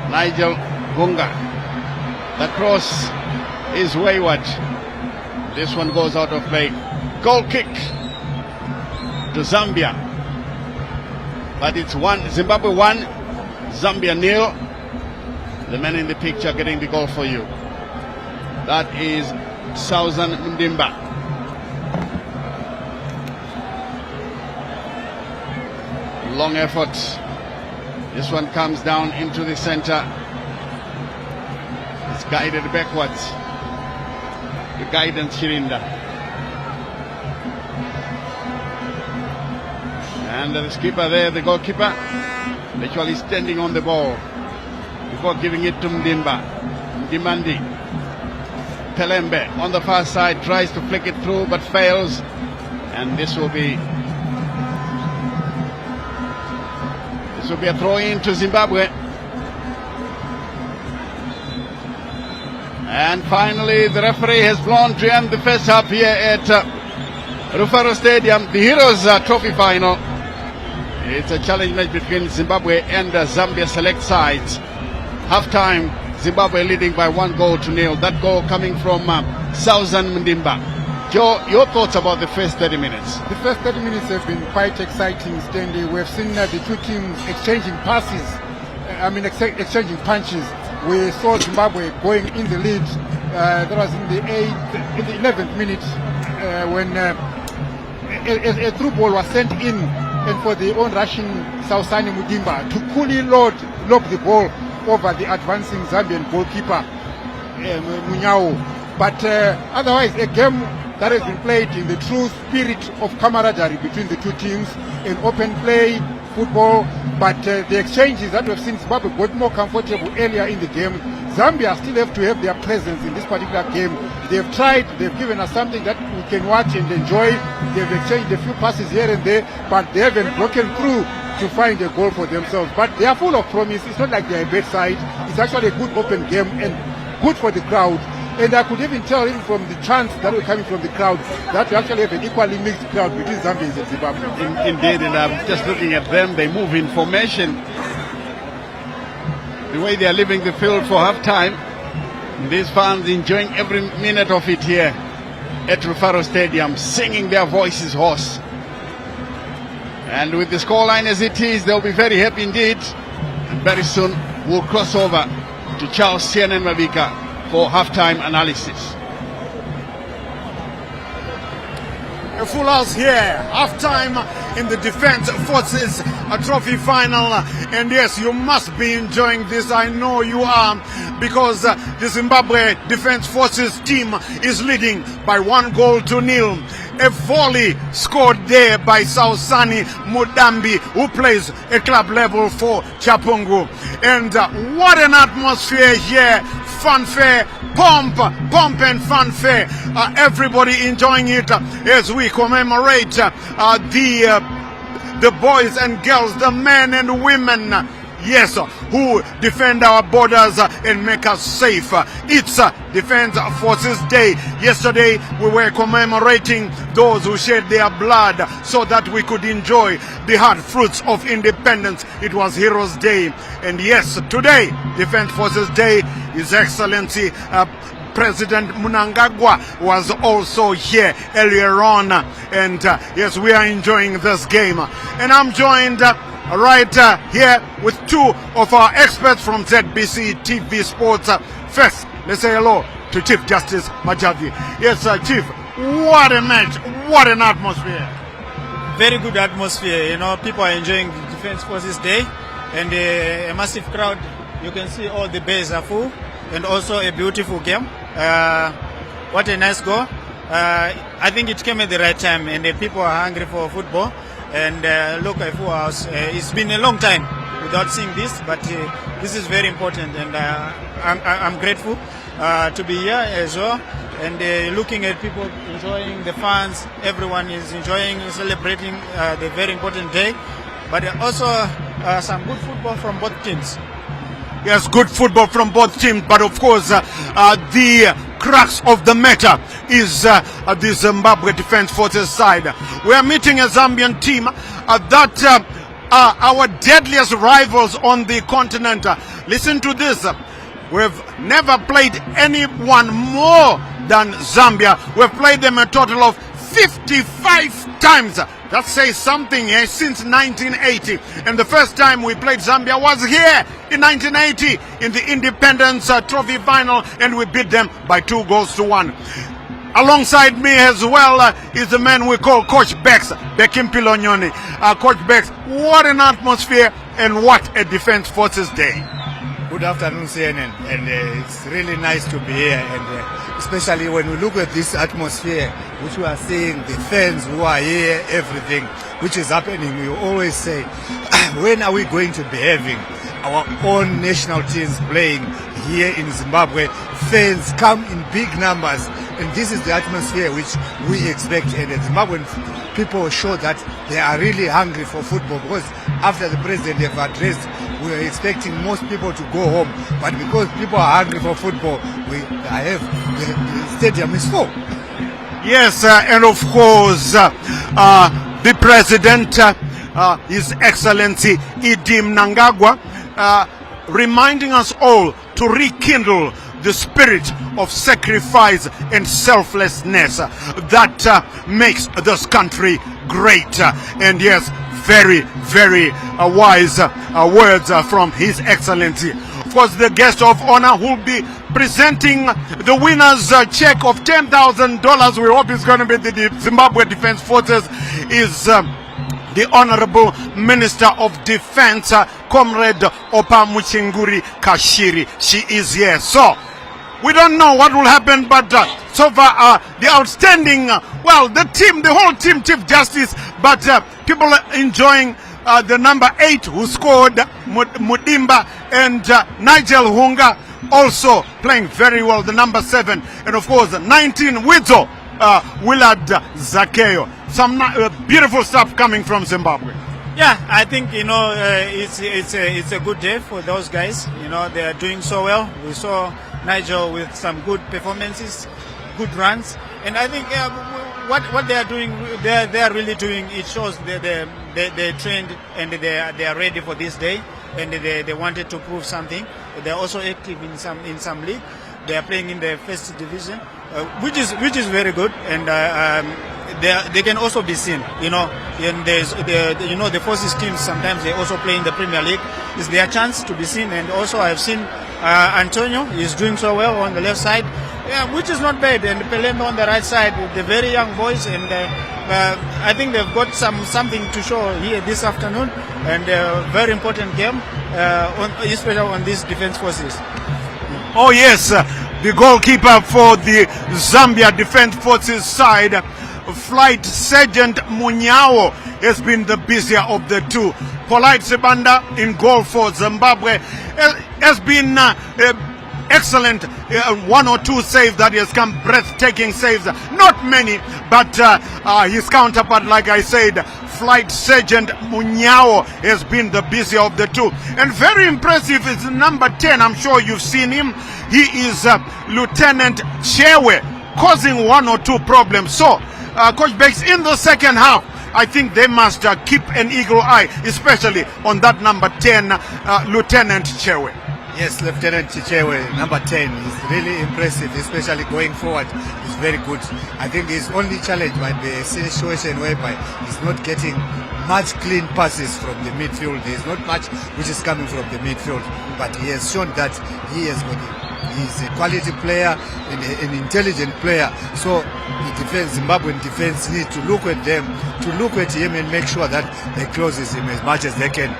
Nigel Gunga. The cross is wayward. This one goes out of play. Goal kick to Zambia. But it's Zimbabwe 1, Zambia 0. The man in the picture getting the goal for you. That is Southern Mdimba. Long effort. This one comes down into the center. It's guided backwards. The guidance Shirinda. And the skipper there, the goalkeeper, literally standing on the ball before giving it to Mdimba. Mdimandi. Pelembe on the far side tries to flick it through but fails. And this will be a throw-in to Zimbabwe. And finally, the referee has blown to end the first half here at Rufaro Stadium, the Heroes Trophy final. It's a challenge match between Zimbabwe and Zambia select sides. Half-time, Zimbabwe leading by 1-0. That goal coming from Southern Mdimba. Joe, your thoughts about the first 30 minutes? The first 30 minutes have been quite exciting, Stanley. We've seen the two teams exchanging passes, exchanging punches. We saw Zimbabwe going in the lead. That was in the 11th minute when a through ball was sent in, and for the on-rushing Sausani Mudimba to coolly lob the ball over the advancing Zambian goalkeeper, Munyao. But otherwise, a game that has been played in the true spirit of camaraderie between the two teams, in open play, football, but the exchanges that we've seen, Zimbabwe got more comfortable earlier in the game. Zambia still have to have their presence in this particular game. They've tried, they've given us something that we can watch and enjoy. They've exchanged a few passes here and there, but they haven't broken through to find a goal for themselves. But they are full of promise. It's not like they're a bad side. It's actually a good open game and good for the crowd. And I could even tell even from the chants that were coming from the crowd that we actually have an equally mixed crowd between Zambians and Zimbabwe. Indeed, and I'm just looking at them. They move in formation. The way they are leaving the field for half-time. These fans enjoying every minute of it here at Rufaro Stadium, singing their voices hoarse. And with the scoreline as it is, they'll be very happy indeed. And very soon we'll cross over to Charles Sienen Mavika for half-time analysis. A full house here, half-time in the Defense Forces Trophy final. And yes, you must be enjoying this. I know you are, because the Zimbabwe Defense Forces team is leading by 1-0. A volley scored there by Sausani Mudambi, who plays at club level for Chapungu. And what an atmosphere here. Fanfare, pomp and fanfare. Everybody enjoying it as we commemorate the boys and girls, the men and women, yes, who defend our borders and make us safe. It's Defense Forces Day. Yesterday we were commemorating those who shed their blood so that we could enjoy the hard fruits of independence. It was Heroes Day. And yes, today, Defense Forces Day, His Excellency President Mnangagwa was also here earlier on. And yes, we are enjoying this game. And I'm joined right here with two of our experts from ZBC TV Sports. First, let's say hello to Chief Justice Majavi. Yes, Chief, what a match, what an atmosphere. Very good atmosphere, you know, people are enjoying the Defense Forces Day, and a massive crowd. You can see all the bays are full, and also a beautiful game. What a nice goal. I think it came at the right time, and people are hungry for football. And look, it's been a long time without seeing this, but this is very important, and I'm grateful to be here as well. And looking at people enjoying, the fans, everyone is enjoying, celebrating the very important day. But also some good football from both teams. Yes, good football from both teams, but of course the crux of the matter is the Zimbabwe Defence Forces side. We are meeting a Zambian team that are our deadliest rivals on the continent. Listen to this. We've never played anyone more than Zambia. We've played them a total of 55 times. That says something, since 1980. And the first time we played Zambia was here in 1980 in the Independence Trophy final, and we beat them by 2-1. Alongside me as well is the man we call Coach Bex, Bekimpilo Nyoni. Coach Bex, what an atmosphere and what a Defence Forces day. Good afternoon, CNN, and it's really nice to be here, and especially when we look at this atmosphere, which we are seeing, the fans who are here, everything which is happening. We always say, when are we going to be having our own national teams playing here in Zimbabwe? Fans come in big numbers, and this is the atmosphere which we expect, and the Zimbabwean people show that they are really hungry for football, because after the president have addressed, we are expecting most people to go home, but because people are hungry for football, the stadium is full. Yes, and of course the president, His Excellency Idi Mnangagwa, reminding us all to rekindle the spirit of sacrifice and selflessness that makes this country great. And yes, very, very wise words from His Excellency. Of course, the guest of honor will be presenting the winner's check of $10,000. We hope it's going to be the Zimbabwe Defence Forces. Is the Honorable Minister of Defence, Comrade Opa Muchinguri Kashiri. She is here. So, we don't know what will happen, but so far the outstanding, the whole team, Chief Justice, but people are enjoying the number 8 who scored, Mudimba, and Nigel Hunga also playing very well, the number 7, and of course 19 Widzo, Willard Zakeo. Some beautiful stuff coming from Zimbabwe. Yeah, I think it's a good day for those guys. They are doing so well. We saw Nigel with some good performances, good runs, and I think what they are doing, they are really doing. It shows they trained and they are ready for this day, and they wanted to prove something. They are also active in some league. They are playing in the first division, which is very good, and they can also be seen. And there's the forces teams sometimes they also play in the Premier League. It's their chance to be seen, and also I've seen Antonio is doing so well on the left side, which is not bad, and Pelembe on the right side, the very young boys, and I think they've got something to show here this afternoon, and a very important game, especially on these Defence Forces. Oh yes, the goalkeeper for the Zambia Defence Forces side, Flight Sergeant Munyao, has been the busier of the two. Polite Sebanda in goal for Zimbabwe has been excellent. 1 or 2 saves that has come, breathtaking saves. Not many, but his counterpart, like I said, Flight Sergeant Munyao, has been the busier of the two. And very impressive is number 10. I'm sure you've seen him. He is Lieutenant Chewe, causing 1 or 2 problems. So, Coach Bex, in the second half, I think they must keep an eagle eye, especially on that number 10, Lieutenant Chewe. Yes, Lieutenant Chichewe, number 10, is really impressive, especially going forward. He's very good. I think his only challenge might be a situation whereby he's not getting much clean passes from the midfield. There's not much which is coming from the midfield, but he has shown that he's a quality player and an intelligent player. So the Zimbabwean defense need to look at him and make sure that they close him as much as they can.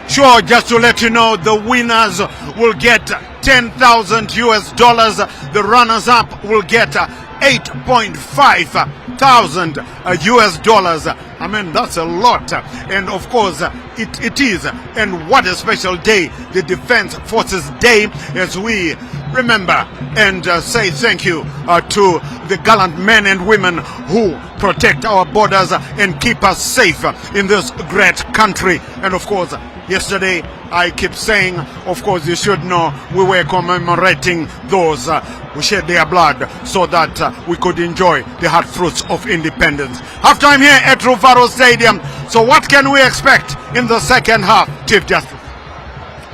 Sure, just to let you know, the winners will get 10,000 US dollars. The runners up will get 8.5 thousand US dollars. I mean, that's a lot. And of course, it is. And what a special day, the Defense Forces Day, as we remember and say thank you to the gallant men and women who protect our borders and keep us safe in this great country. And of course, yesterday, I keep saying, of course, you should know, we were commemorating those who shed their blood so that we could enjoy the hard fruits of independence. Halftime here at Rufaro Stadium. So what can we expect in the second half, Chief Justice?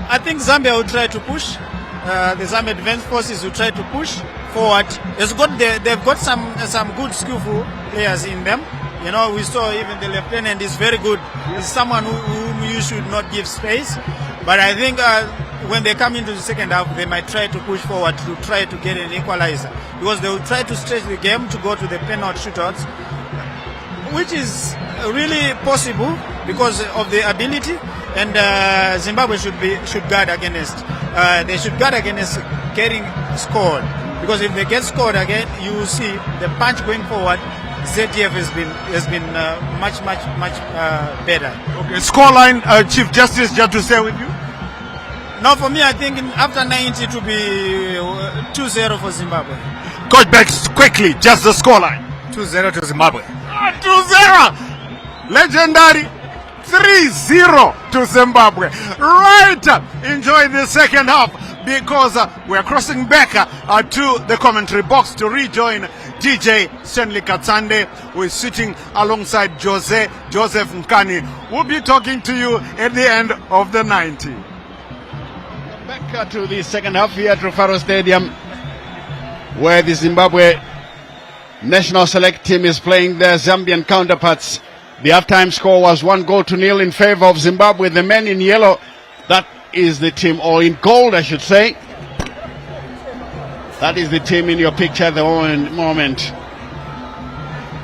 I think Zambia will try to push. The Zambia Defense Forces will try to push forward. They've got some good skillful players in them. You know, we saw even the lieutenant is very good. He's someone whom you should not give space. But I think when they come into the second half, they might try to push forward to try to get an equalizer. Because they will try to stretch the game to go to the penalty shootouts, which is really possible because of the ability. And Zimbabwe should guard against. They should guard against getting scored. Because if they get scored again, you will see the punch going forward. ZTF has been much better. Okay, scoreline, Chief Justice, just to say with you. Now, for me, I think after 90 it will be 2-0 for Zimbabwe. Coach Bex, quickly, just the scoreline. 2-0 to Zimbabwe. 2-0. Legendary. 3-0 to Zimbabwe. Right. Enjoy the second half because we're crossing back to the commentary box to rejoin DJ Stanley Katsande, who is sitting alongside Joseph Nkani. We'll be talking to you at the end of the 90. Back to the second half here at Rufaro Stadium, where the Zimbabwe national select team is playing their Zambian counterparts. The halftime score was 1-0 in favor of Zimbabwe. The men in yellow, that is the team, or in gold I should say. That is the team in your picture at the moment.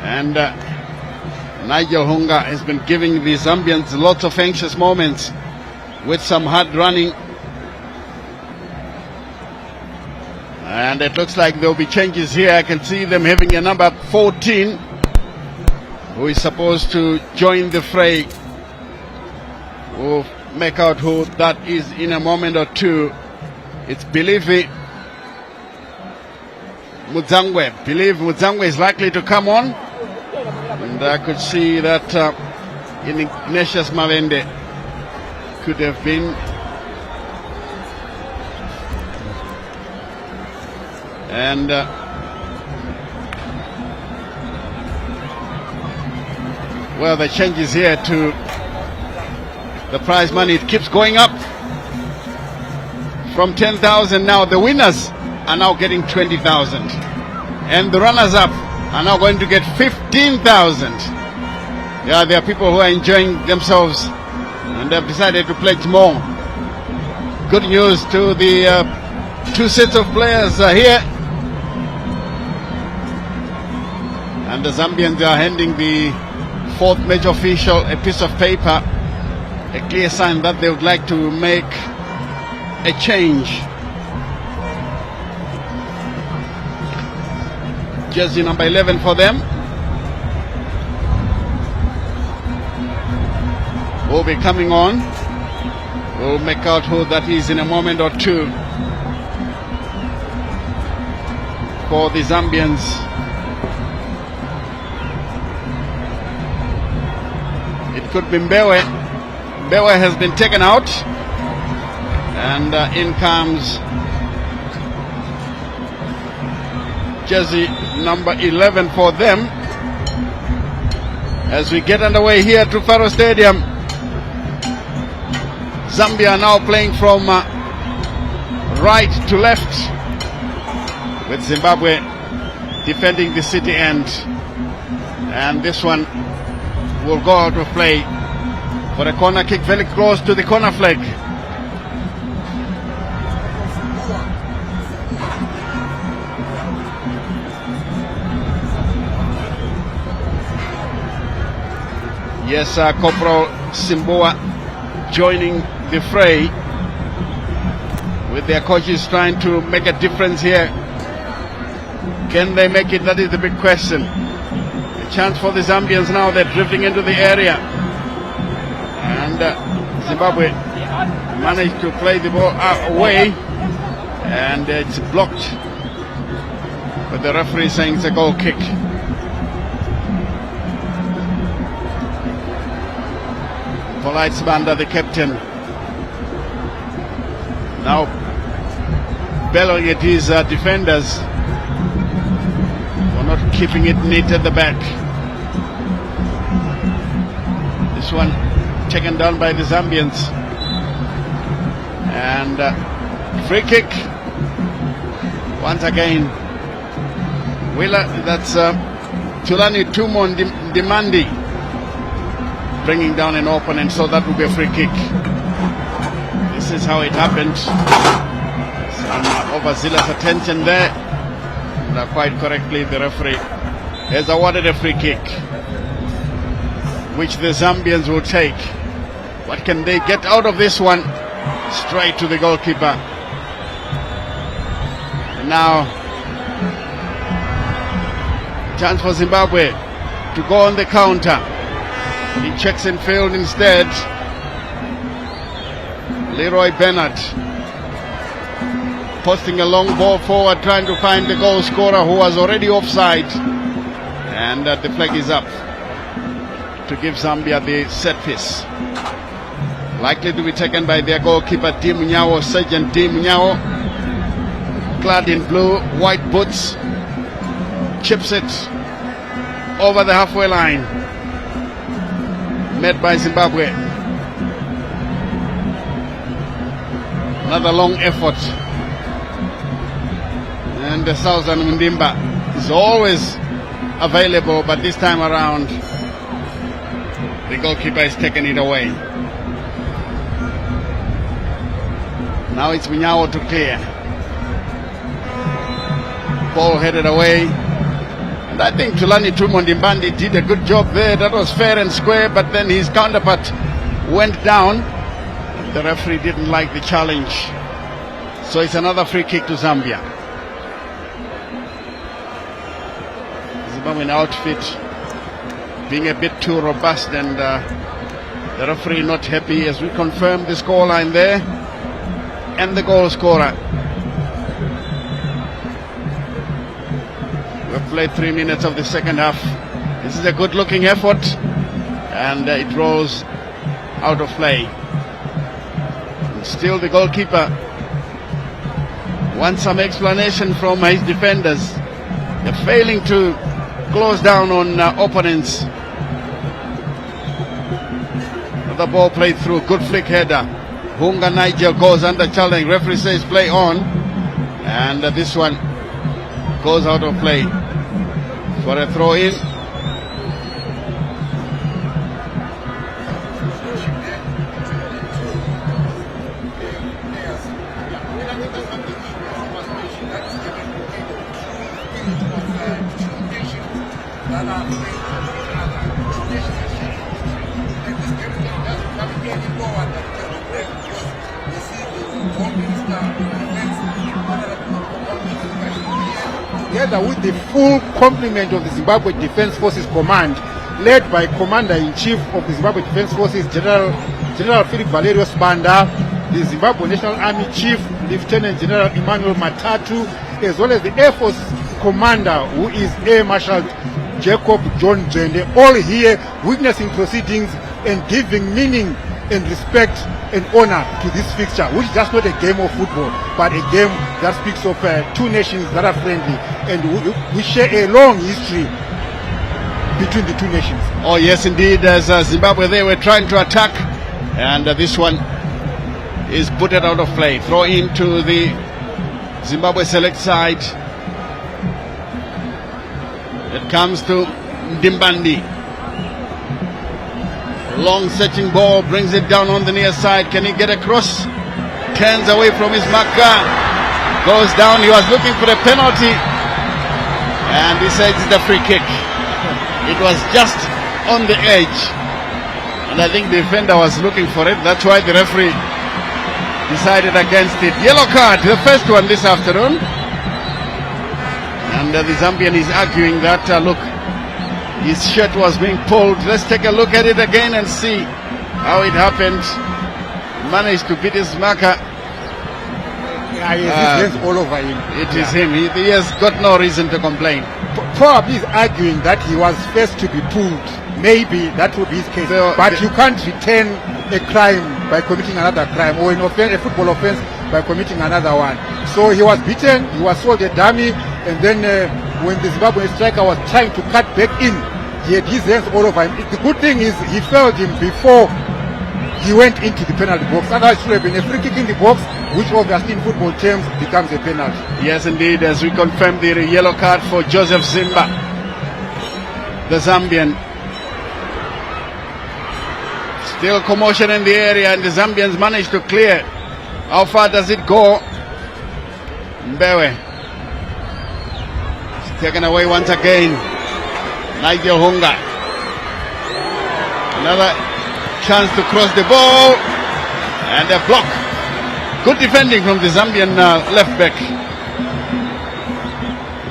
And Nigel Hunga has been giving the Zambians lots of anxious moments with some hard running. And it looks like there will be changes here. I can see them having a number 14 who is supposed to join the fray. We'll make out who that is in a moment or two. It's Believe Mudzangwe. Believe Mudzangwe is likely to come on. And I could see that Ignatius Mavende could have been. And well, the changes here to the prize money. It keeps going up from 10,000 now. The winners are now getting 20,000. And the runners-up are now going to get 15,000. Yeah, there are people who are enjoying themselves and have decided to pledge more. Good news to the two sets of players here. And the Zambians are handing the fourth major official a piece of paper, a clear sign that they would like to make a change. Jersey number 11 for them will be coming on. We'll make out who that is in a moment or two. For the Zambians, it could be Mbewe. Mbewe has been taken out, and in comes jersey number 11 for them. As we get underway here at Rufaro Stadium, Zambia now playing from right to left, with Zimbabwe defending the city end. And this one will go out of play for a corner kick very close to the corner flag. Yes, Corporal Simboa joining the fray, with their coaches trying to make a difference here. Can they make it? That is the big question. A chance for the Zambians now. They're drifting into the area. And Zimbabwe managed to play the ball away. And it's blocked. But the referee saying it's a goal kick. Polite Sbanda, the captain, now bellowing at his defenders for not keeping it neat at the back. This one taken down by the Zambians. And free kick once again. That's Tulani Tumon Dimandi bringing down an opponent, so that will be a free kick. This is how it happened. Some overzealous attention there. And quite correctly, the referee has awarded a free kick, which the Zambians will take. What can they get out of this one? Straight to the goalkeeper. And now, chance for Zimbabwe to go on the counter. He checks in field instead. Leroy Bennett posting a long ball forward, trying to find the goal scorer who was already offside. And the flag is up to give Zambia the set piece. Likely to be taken by their goalkeeper, D. Munyawo, Sergeant D. Munyawo, clad in blue, white boots, chips it over the halfway line. Met by Zimbabwe. Another long effort. And the Southern Mundimba is always available, but this time around, the goalkeeper is taking it away. Now it's Munyawo to clear. Ball headed away. And I think Tulani Tumondimbandi did a good job there. That was fair and square, but then his counterpart went down. The referee didn't like the challenge. So it's another free kick to Zambia. Zimbabwean outfit being a bit too robust, and the referee not happy as we confirm the scoreline there and the goal scorer. We've played 3 minutes of the second half. This is a good looking effort, and it rolls out of play. And still the goalkeeper wants some explanation from his defenders. They're failing to close down on opponents. The ball played through, good flick header. Hunga Nigel goes under challenge. Referee says play on, and this one goes out of play for a throw in. Together with the full complement of the Zimbabwe Defence Forces Command, led by Commander-in-Chief of the Zimbabwe Defence Forces, General Philip Valerio Sbanda, the Zimbabwe National Army Chief, Lieutenant General Emmanuel Matatu, as well as the Air Force Commander, who is Air Marshal Jacob John Jende, all here witnessing proceedings and giving meaning and respect and honor to this fixture, which is just not a game of football, but a game that speaks of two nations that are friendly, and we share a long history between the two nations. Oh yes, indeed. As Zimbabwe, they were trying to attack, and this one is booted out of play. Throw into the Zimbabwe select side. It comes to Ndimbandi. Long searching ball, brings it down on the near side. Can he get across? Turns away from his marker. Goes down. He was looking for a penalty, and he says it's a free kick. It was just on the edge, and I think the defender was looking for it. That's why the referee decided against it. Yellow card, the first one this afternoon. And the Zambian is arguing that, look, his shirt was being pulled. Let's take a look at it again and see how it happened. Managed to beat his marker. Yeah, his hands all over him. It is him. He has got no reason to complain. Probably is arguing that he was first to be pulled. Maybe that would be his case. So but you can't return a crime by committing another crime, or a football offense by committing another one. So he was beaten, he was sold a dummy, and then when the Zimbabwean striker was trying to cut back in, he had his hands all over him. The good thing is he felled him before he went into the penalty box. Otherwise it should have been a free kick in the box, which obviously in football terms becomes a penalty. Yes, indeed, as we confirm the yellow card for Joseph Zimba, the Zambian. Still commotion in the area, and the Zambians managed to clear. How far does it go? Mbewe. It's taken away once again. Nigel Hunga. Another chance to cross the ball. And a block. Good defending from the Zambian left back.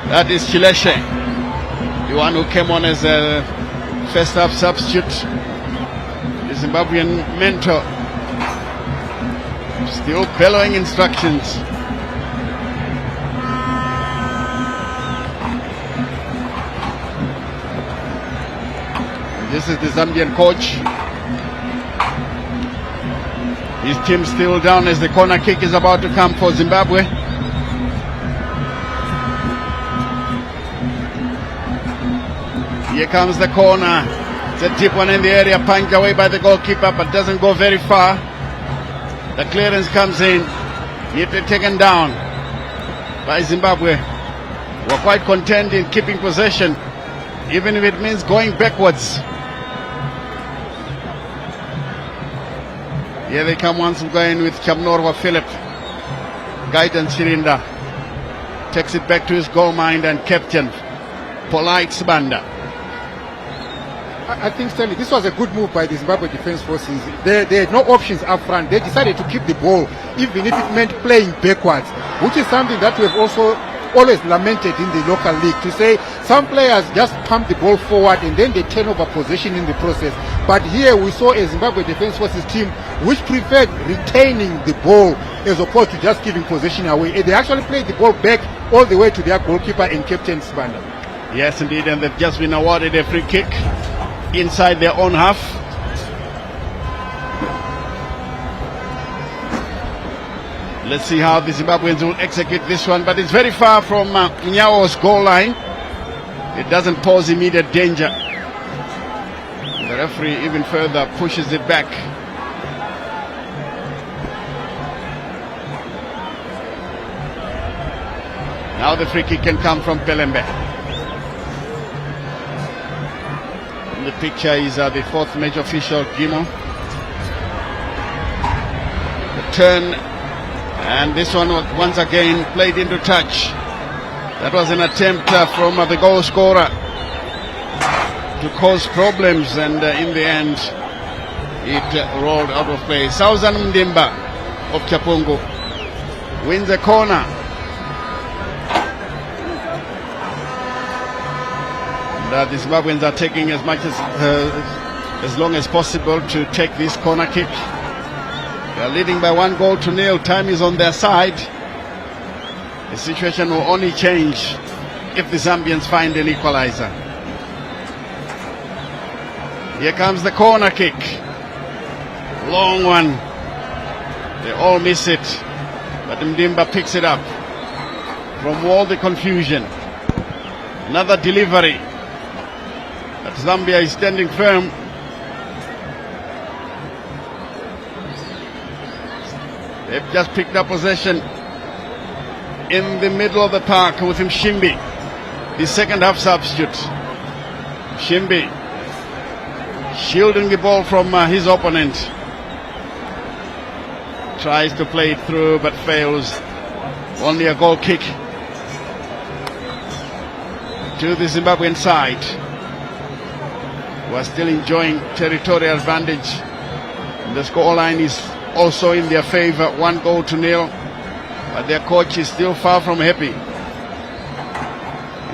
That is Chileshe, the one who came on as a first half substitute. Zimbabwean mentor still bellowing instructions. This is the Zambian coach. His team still down as the corner kick is about to come for Zimbabwe. Here comes the corner. It's a deep one in the area, punched away by the goalkeeper, but doesn't go very far. The clearance comes in, neatly taken down by Zimbabwe. We're quite content in keeping possession, even if it means going backwards. Here they come once again with Chamnorwa Philip. Guidance Shirinda takes it back to his goal mind and captain, Polite Sbanda. I think, Stanley, this was a good move by the Zimbabwe Defence Forces. They had no options up front. They decided to keep the ball, even if it meant playing backwards, which is something that we have also always lamented in the local league, to say some players just pump the ball forward and then they turn over possession in the process. But here we saw a Zimbabwe Defence Forces team which preferred retaining the ball as opposed to just giving possession away. And they actually played the ball back all the way to their goalkeeper and captain Sbanda. Yes, indeed, and they've just been awarded a free kick inside their own half. Let's see how the Zimbabweans will execute this one, but it's very far from Nyao's goal line. It doesn't pose immediate danger. The referee even further pushes it back. Now the free kick can come from Pelembe. In the picture is the fourth match official, Gimo. The turn, and this one was once again played into touch. That was an attempt from the goal scorer to cause problems, and in the end it rolled out of play. Sauzan Mdimba of Chapungu wins a corner. And the Zimbabweans are taking as much as long as possible to take this corner kick. They are leading by 1-0. Time is on their side. The situation will only change if the Zambians find an equalizer. Here comes the corner kick. Long one. They all miss it. But Mdimba picks it up from all the confusion. Another delivery. But Zambia is standing firm. They've just picked up possession in the middle of the park with Mshimbi, the second half substitute. Mshimbi shielding the ball from his opponent. Tries to play it through but fails. Only a goal kick to the Zimbabwean side, who are still enjoying territorial advantage. The scoreline is also in their favor, 1-0. But their coach is still far from happy.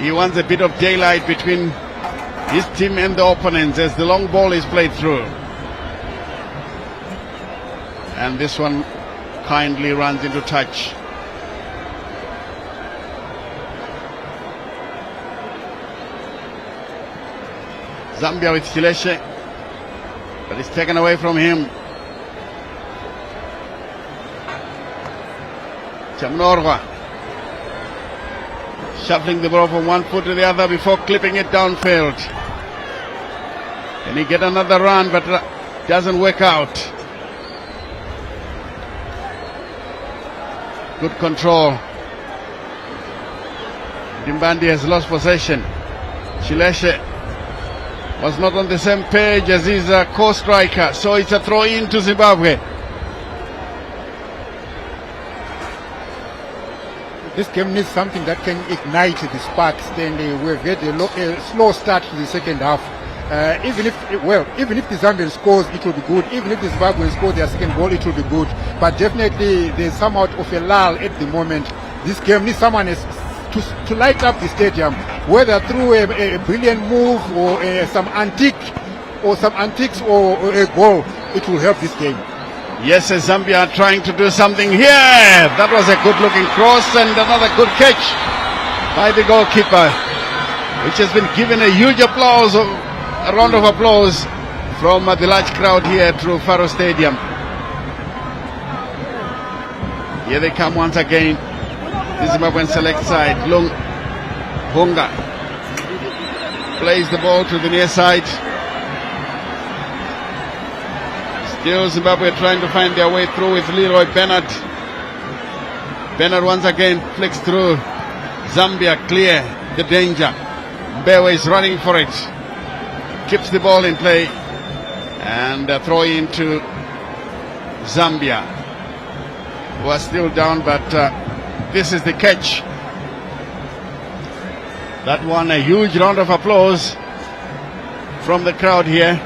He wants a bit of daylight between his team and the opponents as the long ball is played through. And this one kindly runs into touch. Zambia with Kileshe, but it's taken away from him. Chamnorwa shuffling the ball from one foot to the other before clipping it downfield. Can he get another run, but doesn't work out. Good control. Dimbandi has lost possession. Chileshe was not on the same page as his co-striker, so it's a throw-in to Zimbabwe. This game needs something that can ignite the sparks. Then we've had a slow start to the second half. Even if the Zambian scores, it will be good. Even if the Zimbabweans score their second goal, it will be good. But definitely there's somewhat of a lull at the moment. This game needs someone to light up the stadium, whether through a brilliant move or some antiques or a goal. It will help this game. Yes, Zambia are trying to do something here. That was a good-looking cross and another good catch by the goalkeeper, which has been given a huge applause, a round of applause from the large crowd here through Faro Stadium. Here they come once again. The Zimbabwean select side. Hunga plays the ball to the near side. Still Zimbabwe trying to find their way through with Leroy Bernard. Bernard once again flicks through. Zambia clear the danger. Mbewe is running for it. Keeps the ball in play. And a throw into Zambia, who are still down, but this is the catch. That won a huge round of applause from the crowd here.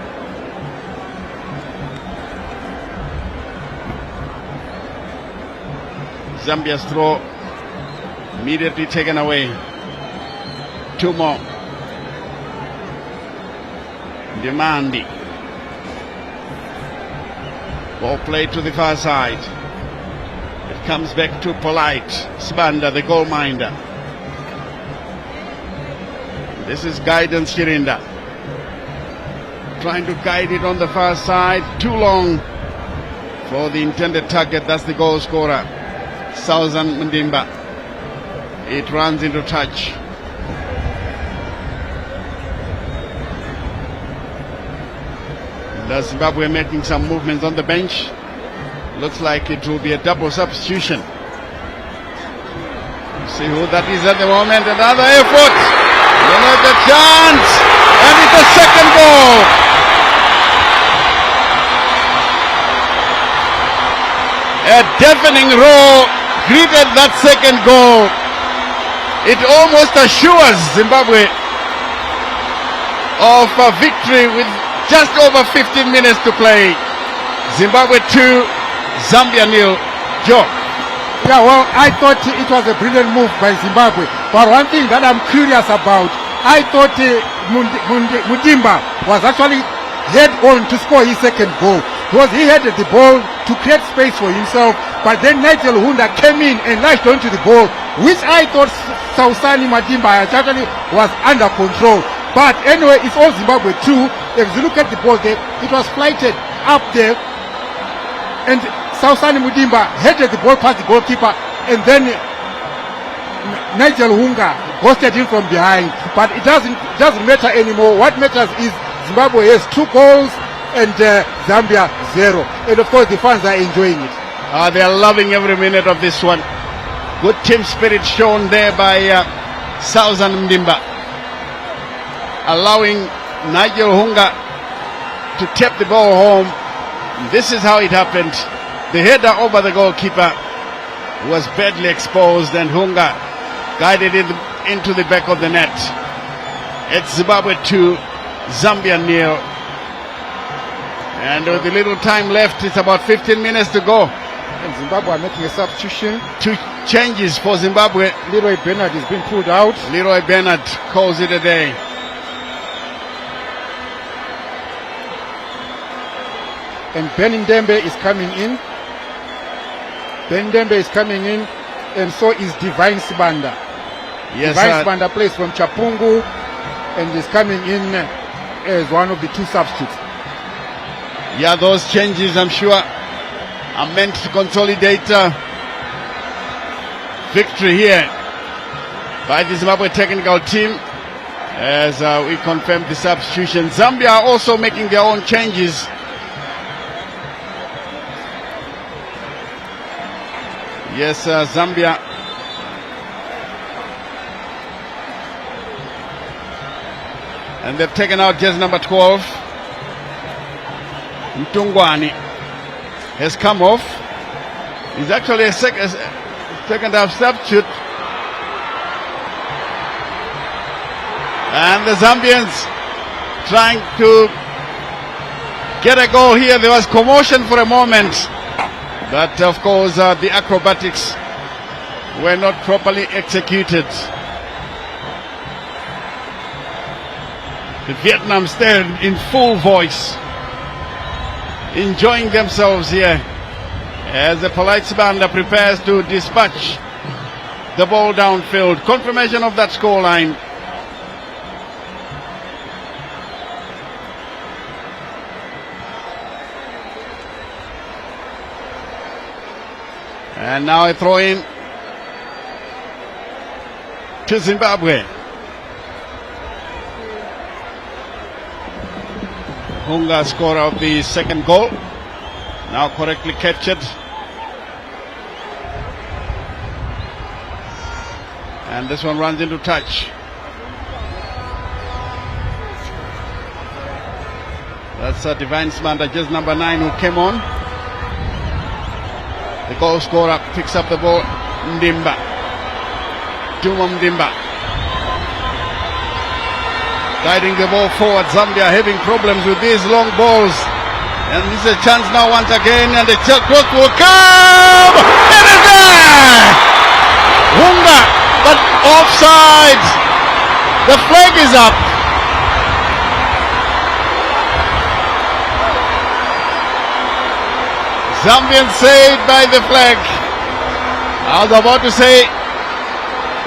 Zambia's throw immediately taken away. Two more. Demandi. Ball played to the far side. It comes back to Polite. Sibanda, the goal minder. This is Guidance Shirinda. Trying to guide it on the far side. Too long for the intended target. That's the goal scorer, Southern Mndimba. It runs into touch. The Zimbabwe making some movements on the bench. Looks like it will be a double substitution. See who that is at the moment. Another effort. Another chance. And it's a second goal. A deafening roar greeted that second goal. It almost assures Zimbabwe of a victory with just over 15 minutes to play. Zimbabwe 2, Zambia 0. Joe. Yeah, well, I thought it was a brilliant move by Zimbabwe. But one thing that I'm curious about, I thought Mudimba was actually head on to score his second goal, because he had the ball to create space for himself. But then Nigel Hunda came in and lashed onto the ball, which I thought Sausani Madimba actually was under control. But anyway, it's all Zimbabwe 2. If you look at the ball there, it was flighted up there, and Sausani Mudimba headed the ball past the goalkeeper, and then Nigel Hunga ghosted him from behind. But it doesn't matter anymore. What matters is Zimbabwe has 2 goals and Zambia 0. And of course the fans are enjoying it. They are loving every minute of this one. Good team spirit shown there by Southern Mdimba, allowing Nigel Hunga to tap the ball home. This is how it happened. The header over the goalkeeper was badly exposed, and Hunga guided it into the back of the net. It's Zimbabwe 2, Zambia 0. And with the little time left, it's about 15 minutes to go. And Zimbabwe are making a substitution. 2 changes for Zimbabwe. Leroy Bernard has been pulled out. Leroy Bernard calls it a day. And Benindembe is coming in. Benindembe is coming in. And so is Divine Sibanda. Yes, Divine Sibanda plays from Chapungu and is coming in as one of the 2 substitutes. Yeah, those changes, I'm sure, are meant to consolidate victory here by the Zimbabwe technical team as we confirm the substitution. Zambia are also making their own changes. Yes, Zambia. And they've taken out jersey number 12. Mtungwani has come off. He's actually a second half substitute. And the Zambians trying to get a goal here. There was commotion for a moment. But of course the acrobatics were not properly executed. The Vietnam stand in full voice, enjoying themselves here as the Polite Sibanda prepares to dispatch the ball downfield. Confirmation of that scoreline. And now a throw in to Zimbabwe. Hunga, scorer of the second goal, now correctly captured. And this one runs into touch. That's Divine Sibanda, just number 9, who came on. The goal scorer picks up the ball. Ndimba. Duma Ndimba. Guiding the ball forward. Zambia having problems with these long balls. And this is a chance now once again. And the cross will come. It is there! Hunga, but offside. The flag is up. Zambian saved by the flag. I was about to say,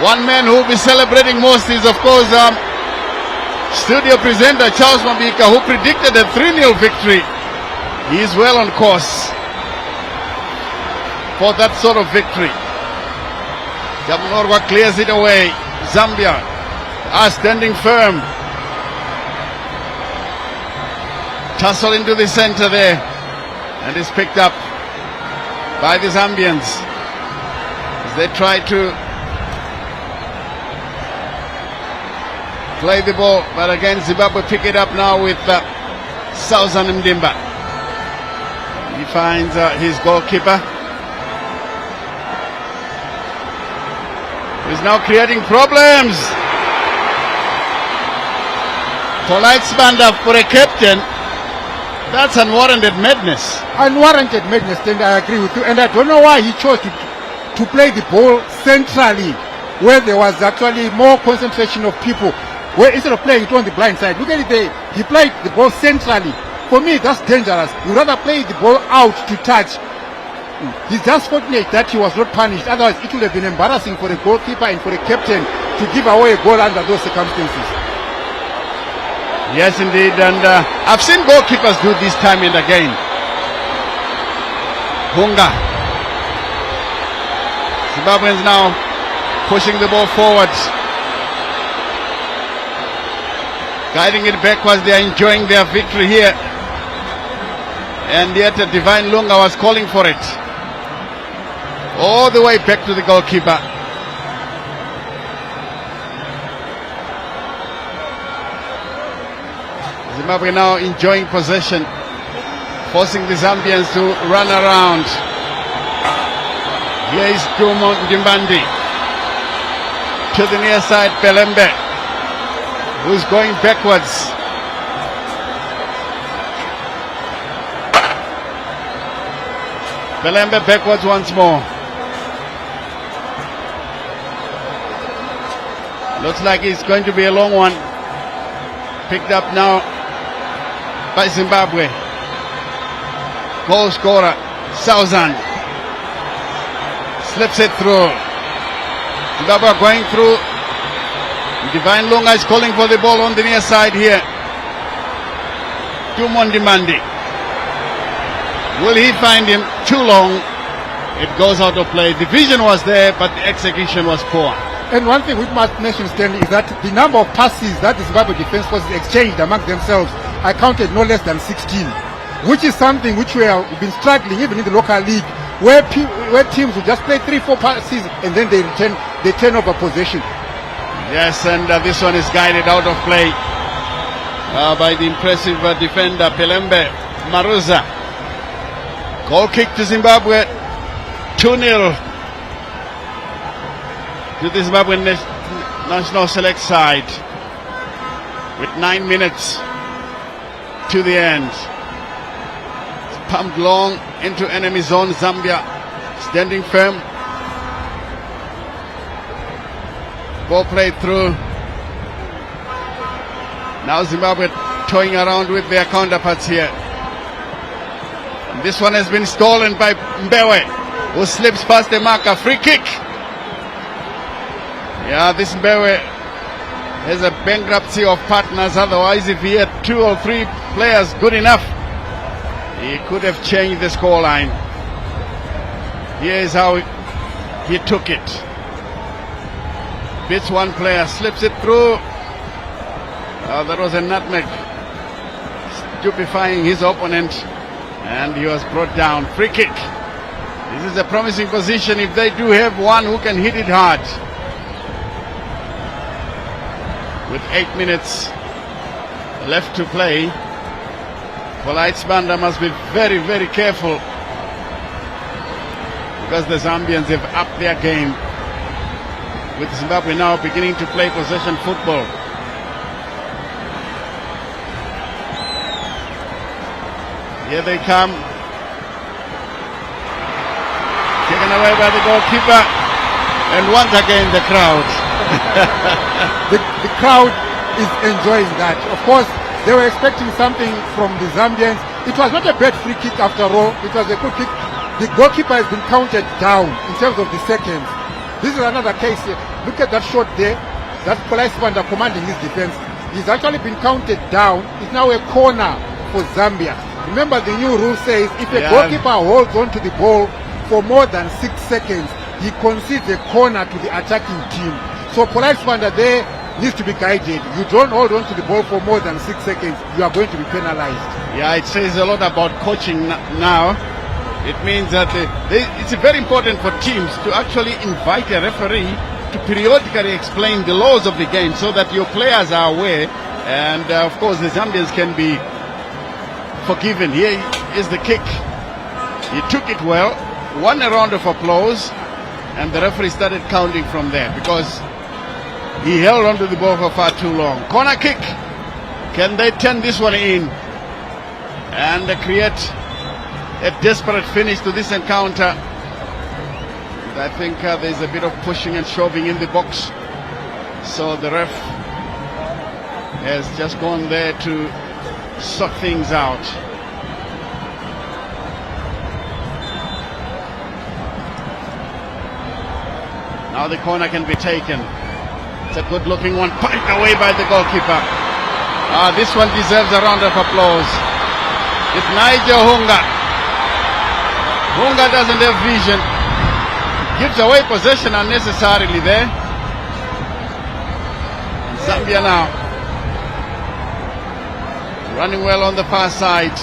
one man who will be celebrating most is, of course, studio presenter Charles Mabika, who predicted a 3-0 victory. He is well on course for that sort of victory. Jamunorwa clears it away. Zambia are standing firm. Tussle into the center there. And is picked up by the Zambians as they try to play the ball. But again, Zimbabwe pick it up now with Sauzan Mdimba. He finds his goalkeeper, who's now creating problems. Polite Sibanda for a captain. That's unwarranted madness. Unwarranted madness, and I agree with you. And I don't know why he chose to play the ball centrally, where there was actually more concentration of people. Where instead of playing it on the blind side, look at it there. He played the ball centrally. For me, that's dangerous. You rather play the ball out to touch. He's just fortunate that he was not punished. Otherwise, it would have been embarrassing for the goalkeeper and for the captain to give away a goal under those circumstances. Yes, indeed, and I've seen goalkeepers do this time and again. Hunga. Zimbabweans now pushing the ball forward, guiding it backwards. They are enjoying their victory here, and yet Divine Lunga was calling for it all the way back to the goalkeeper. Zimbabwe now enjoying possession, forcing the Zambians to run around. Here is Dumo Ndimbandi to the near side, Pelembe, who's going backwards. Pelembe backwards once more. Looks like it's going to be a long one. Picked up now by Zimbabwe. Goal scorer, Sauzan. Slips it through. Zimbabwe going through. Divine Lunga is calling for the ball on the near side here. To Mondimandi. Will he find him? Too long. It goes out of play. The vision was there, but the execution was poor. And one thing we must mention, Stanley, is that the number of passes that the Zimbabwe defense forces exchanged among themselves, I counted no less than 16, which is something which we have been struggling even in the local league, where teams will just play 3-4 passes and then they turn over possession. Yes, and this one is guided out of play by the impressive defender Pelembe Maruza. Goal kick to Zimbabwe, 2-0. To the Zimbabwean national select side with 9 minutes to the end. It's pumped long into enemy zone. Zambia standing firm. Ball played through. Now Zimbabwe toying around with their counterparts here. And this one has been stolen by Mbewe, who slips past the marker. Free kick. Yeah, this Mbewe has a bankruptcy of partners. Otherwise, if he had 2 or 3 players good enough, he could have changed the scoreline. Here is how he took it. Beats one player, slips it through. That was a nutmeg, stupefying his opponent, and he was brought down. Free kick. This is a promising position if they do have one who can hit it hard. With 8 minutes left to play, Politesbanda must be very, very careful, because the Zambians have upped their game, with Zimbabwe now beginning to play possession football. Here they come. Taken away by the goalkeeper, and once again the crowd. The crowd is enjoying that. Of course, they were expecting something from the Zambians. It was not a bad free kick after all. It was a good kick. The goalkeeper has been counted down in terms of the seconds. This is another case. Look at that shot there. That Politesbanda commanding his defense. He's actually been counted down. It's now a corner for Zambia. Remember, the new rule says if a goalkeeper holds on to the ball for more than 6 seconds, he concedes a corner to the attacking team. So Politesbanda there needs to be guided. You don't hold on to the ball for more than 6 seconds, you are going to be penalized. Yeah, it says a lot about coaching now. It means that it's very important for teams to actually invite a referee to periodically explain the laws of the game so that your players are aware, and of course the Zambians can be forgiven. Here is the kick. He took it well, won a round of applause, and the referee started counting from there because he held on to the ball for far too long. Corner kick. Can they turn this one in and create a desperate finish to this encounter? I think there's a bit of pushing and shoving in the box. So the ref has just gone there to sort things out. Now the corner can be taken. It's a good looking one, pumped away by the goalkeeper. This one deserves a round of applause. It's Nigel Hunga. Hunga doesn't have vision. Gives away possession unnecessarily there. Zambia now running well on the far side.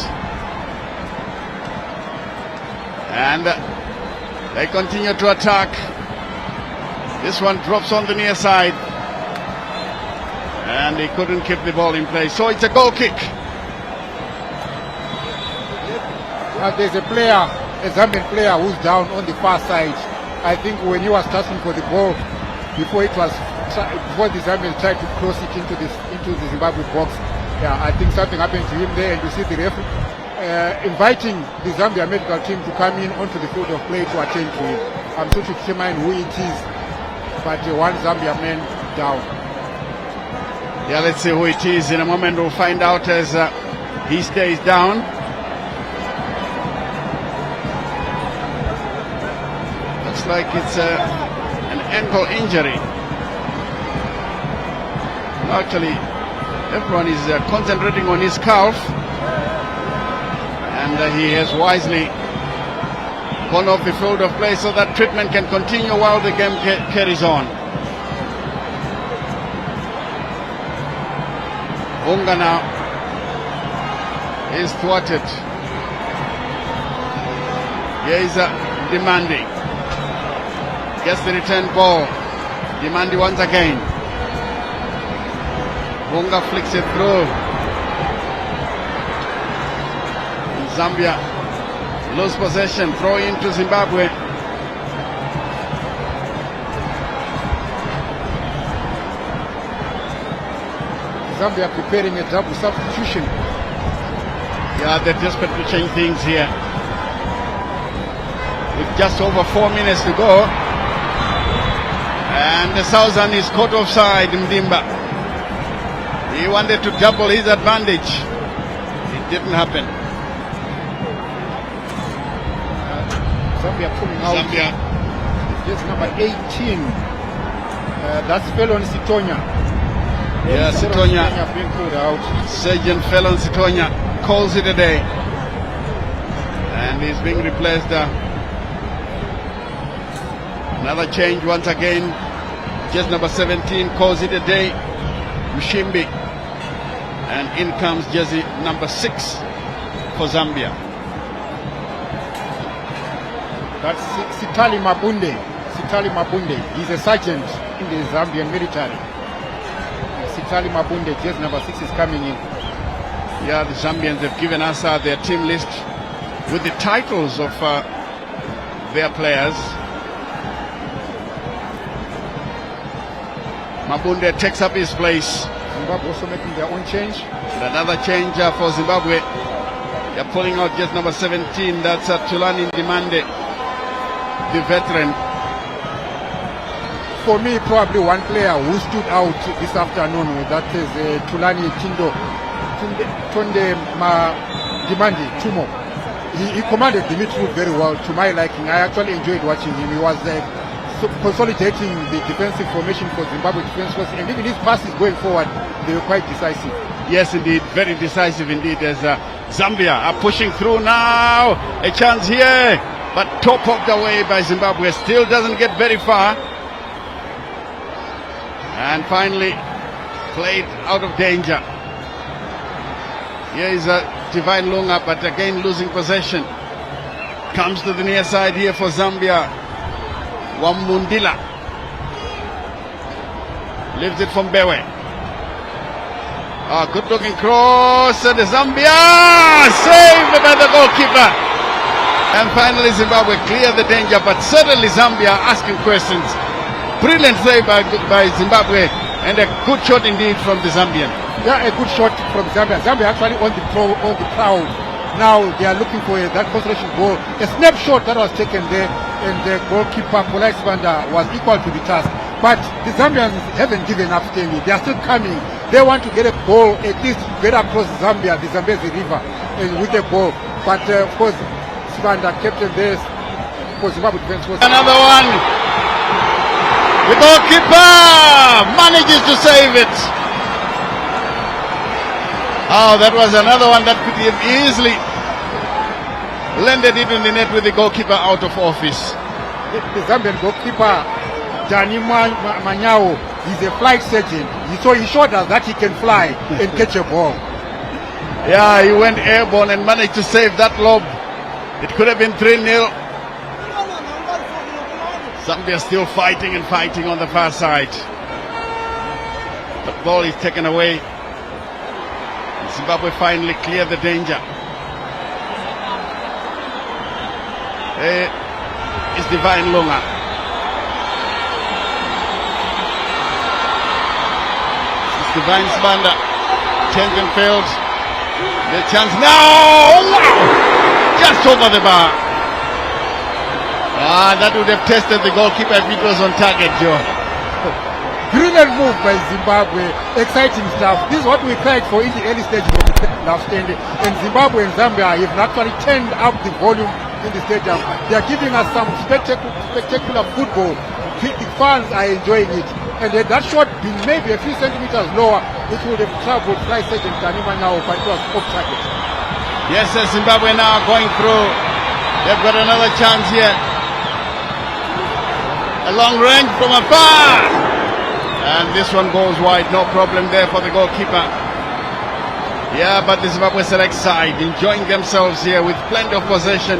And they continue to attack. This one drops on the near side. And he couldn't keep the ball in place. So it's a goal kick. There's a player, a Zambian player who's down on the far side. I think when he was touching for the ball, before the Zambians tried to cross it into the Zimbabwe box, I think something happened to him there, and you see the referee inviting the Zambia medical team to come in onto the field of play to attend to him. I'm trying to determine who it is, but one Zambia man down. Yeah, let's see who it is. In a moment we'll find out as he stays down. Looks like it's an ankle injury. Actually, everyone is concentrating on his calf, and he has wisely gone off the field of play so that treatment can continue while the game carries on. Unga now is thwarted. Here is Demandi. Gets the return ball. Demandi once again. Unga flicks it through. Zambia lose possession. Throw into Zimbabwe. Zambia preparing a double substitution. Yeah, they're desperate to change things here. With just over 4 minutes to go. And the Southern is caught offside, Mdimba. He wanted to double his advantage. It didn't happen. Zambia pulling out. Zambia. Just number 18. That's Felon Sitonya. Yeah, Sitonya. Being pulled out. Sergeant Felon Sitonya calls it a day. And he's being replaced. Another change once again. Just number 17 calls it a day. Mshimbi. And in comes jersey number 6 for Zambia. That's Sitali Mabunde. Sitali Mabunde. He's a sergeant in the Zambian military. Sitali Mabunde, jersey number 6 is coming in. Yeah, the Zambians have given us their team list with the titles of their players. Mabunde takes up his place. Zimbabwe also making their own change. And another change for Zimbabwe. They're pulling out just number 17. That's Tulani Demande, the veteran. For me, probably one player who stood out this afternoon, that is Tulani Tonde Demande Tumo. He commanded the midfield very well, to my liking. I actually enjoyed watching him. He was consolidating the defensive formation for Zimbabwe defense force, and even his passes going forward, they were quite decisive. Yes, indeed, very decisive indeed, as Zambia are pushing through now. A chance here, but top-poked away by Zimbabwe. Still doesn't get very far. And finally, played out of danger. Here is Divine Lunga, but again losing possession. Comes to the near side here for Zambia. Wamundila leaves it from Bewe. Good looking cross, and Zambia saved by the goalkeeper. And finally Zimbabwe clear the danger, but certainly Zambia asking questions. Brilliant save by Zimbabwe, and a good shot indeed from the Zambian. Yeah, a good shot from Zambia. Zambia actually on the prowl. Now they are looking for that consolation goal. A snapshot that was taken there, and the goalkeeper Polai Sibanda was equal to the task. But the Zambians haven't given up standing. They are still coming. They want to get a goal, at least get across Zambia, the Zambezi River, and with a goal. But of course, Sibanda captain there for Zimbabwe defense was another one. The goalkeeper manages to save it. Oh, that was another one that could have easily landed it in the net with the goalkeeper out of office. The Zambian goalkeeper, Dani Manyao, he's a flight surgeon. So he showed us that he can fly and catch a ball. Yeah, he went airborne and managed to save that lob. It could have been 3-0. Zambia still fighting and fighting on the far side. The ball is taken away. Zimbabwe finally clear the danger. It's Divine Lunga. It's Divine Sibanda. Change and failed. The chance now. Wow! over the bar. That would have tested the goalkeeper if it was on target, Joe. Brilliant move by Zimbabwe. Exciting stuff. This is what we cried for in the early stages of the last stand. And Zimbabwe and Zambia have actually turned up the volume in the stadium. They are giving us some spectacular football. The fans are enjoying it. And had that shot been maybe a few centimeters lower, it would have traveled Fly Sergeant Tanima now, but it was off target. Yes, Zimbabwe now going through. They've got another chance here. A long range from afar. And this one goes wide, no problem there for the goalkeeper. Yeah, but the Zimbabwe select side enjoying themselves here with plenty of possession,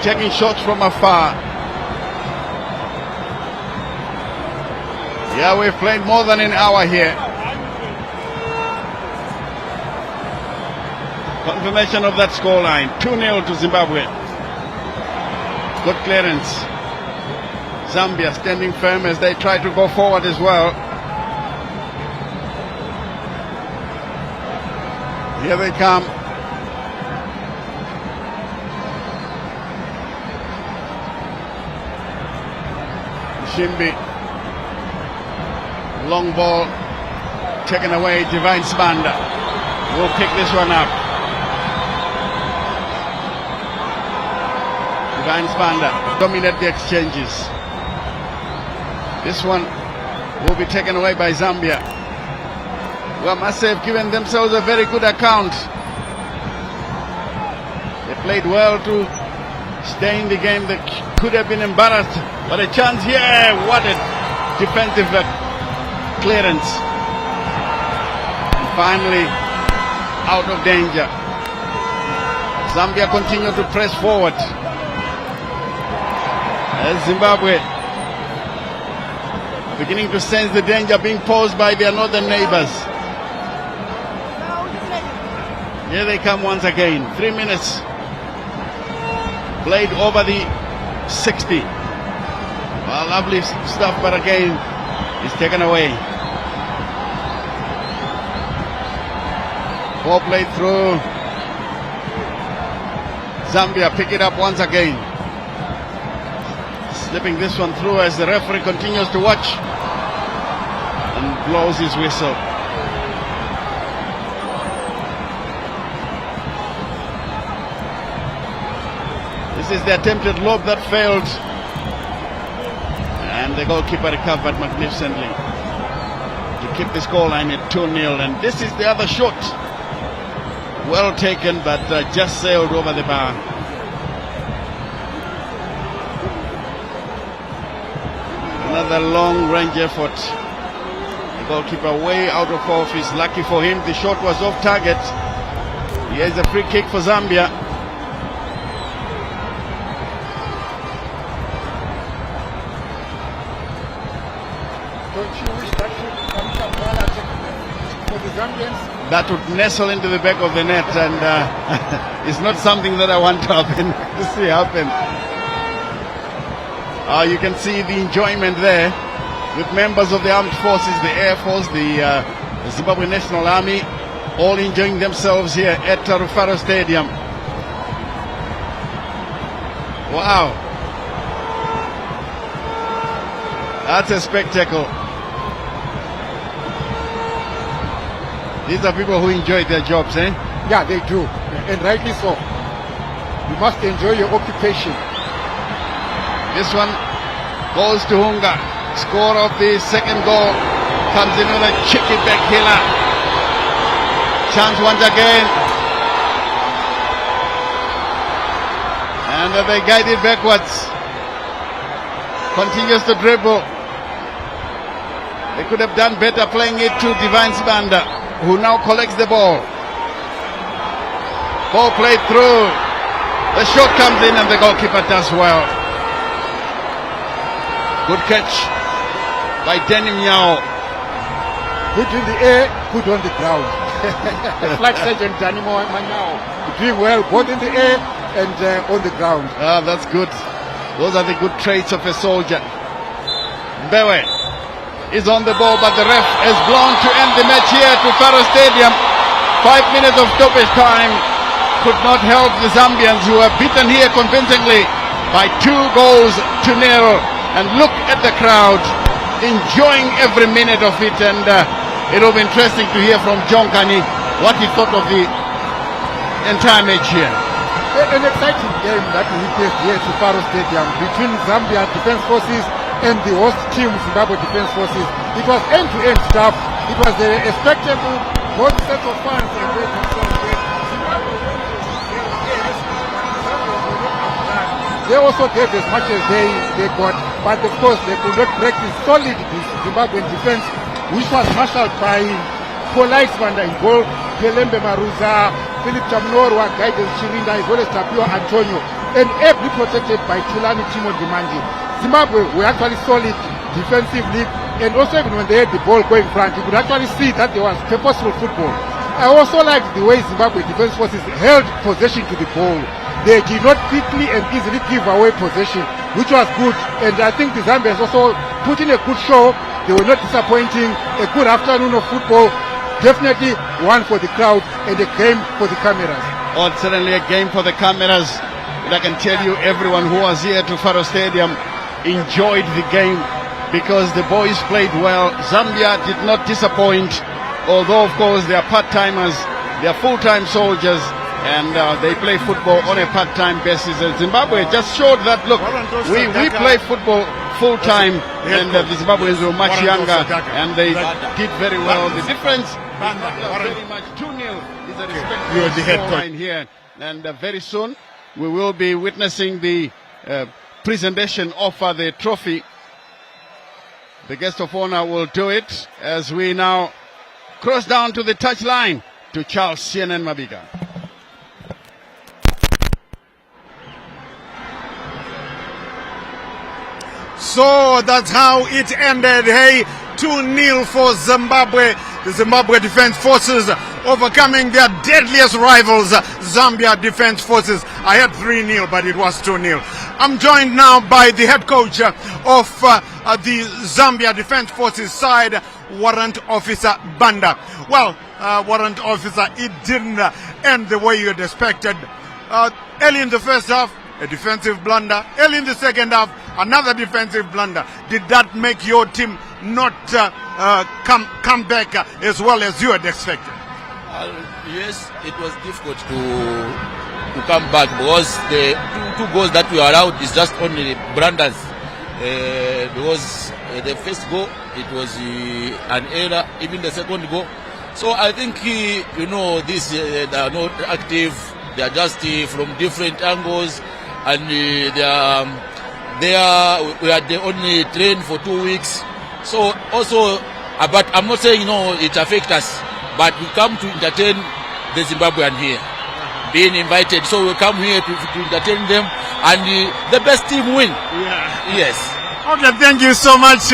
taking shots from afar. Yeah, we've played more than an hour here. Confirmation of that scoreline, 2-0 to Zimbabwe. Good clearance. Zambia standing firm as they try to go forward as well. Here they come. Shimbi. Long ball taken away. Divine Spanda will pick this one up. Divine Spanda dominate the exchanges. This one will be taken away by Zambia. Well, must have given themselves a very good account. They played well to stay in the game. They could have been embarrassed. But a chance here. What a defensive clearance. And finally, out of danger. Zambia continue to press forward. As Zimbabwe beginning to sense the danger being posed by their northern neighbors. Here they come once again. 3 minutes played over the 60. Well, lovely stuff, but again, it's taken away. Ball played through. Zambia pick it up once again. Slipping this one through as the referee continues to watch and blows his whistle. This is the attempted lob that failed, and the goalkeeper recovered magnificently to keep the scoreline at 2-0. And this is the other shot, well taken, but just sailed over the bar. Another long range effort. The goalkeeper way out of office. Lucky for him, the shot was off target. Here's a free kick for Zambia. Don't you wish that should come for the Zambians? That would nestle into the back of the net, and it's not something that I want to happen. To see happen. You can see the enjoyment there with members of the armed forces, the Air Force, the Zimbabwe National Army, all enjoying themselves here at Rufaro Stadium. Wow. That's a spectacle. These are people who enjoy their jobs, eh? Yeah, they do. And rightly so. You must enjoy your occupation. This one goes to Hunga. Score of the second goal comes in with a cheeky back healer. Chance once again. And they guide it backwards. Continues to dribble. They could have done better playing it to Divine Spanda, who now collects the ball. Ball played through. The shot comes in and the goalkeeper does well. Good catch by Denim Yao. Good in the air, good on the ground. Flag Sergeant Danimo Manyao doing well both in the air and on the ground. That's good. Those are the good traits of a soldier. Mbewe is on the ball, but the ref has blown to end the match here to Faro Stadium. 5 minutes of stoppage time. could not help the Zambians, who were beaten here convincingly by 2-0. And look at the crowd enjoying every minute of it, and it will be interesting to hear from John Kani what he thought of the entire match here. An exciting game that we witnessed here at Faro Stadium between Zambia Defence Forces and the host team Zimbabwe Defence Forces. It was end-to-end stuff. It was a spectacle, both sets of fans and very concerned. They also gave as much as they got, but of course they could not break the solid Zimbabwean defense, which was marshaled by Polite Vanda in goal, Pelembe Maruza, Philip Chamnorwa, Guidance Chirinda, as well as Tapio Antonio, and ably protected by Tulani Timo Dimandi. Zimbabwe were actually solid defensively, and also even when they had the ball going front, you could actually see that there was purposeful football. I also liked the way Zimbabwe Defence Forces held possession to the ball. They did not quickly and easily give away possession, which was good. And I think the Zambians also put in a good show. They were not disappointing. A good afternoon of football. Definitely one for the crowd and a game for the cameras. Oh, certainly a game for the cameras. And I can tell you, everyone who was here to Faro Stadium enjoyed the game because the boys played well. Zambia did not disappoint, although of course they are part-timers, they are full-time soldiers, and they play football on a part-time basis. And Zimbabwe just showed that, look, we play football full-time, and the Zimbabweans were much younger, and they did very well. The difference is very much 2-0 is a respectable scoreline here. And very soon we will be witnessing the presentation of the trophy. The guest of honor will do it as we now cross down to the touchline to Charles CNN Mabiga. So that's how it ended. Hey, 2-0 for Zimbabwe. The Zimbabwe Defence Forces overcoming their deadliest rivals, Zambia Defence Forces. I had 3-0, but it was 2-0. I'm joined now by the head coach of the Zambia Defence Forces side, Warrant Officer Banda. Well, Warrant Officer, it didn't end the way you had expected. Early in the first half, a defensive blunder. Early in the second half, another defensive blunder. Did that make your team not come back as well as you had expected? Yes, it was difficult to come back because the two goals that we allowed is just only blunders. Because the first goal, it was an error, even the second goal. So I think, they are not active. They are just from different angles, and we are only trained for 2 weeks. So also, but I'm not saying it affects us, but we come to entertain the Zimbabwean here, being invited. So we come here to entertain them, and the best team win. Yeah. Yes. Okay, thank you so much,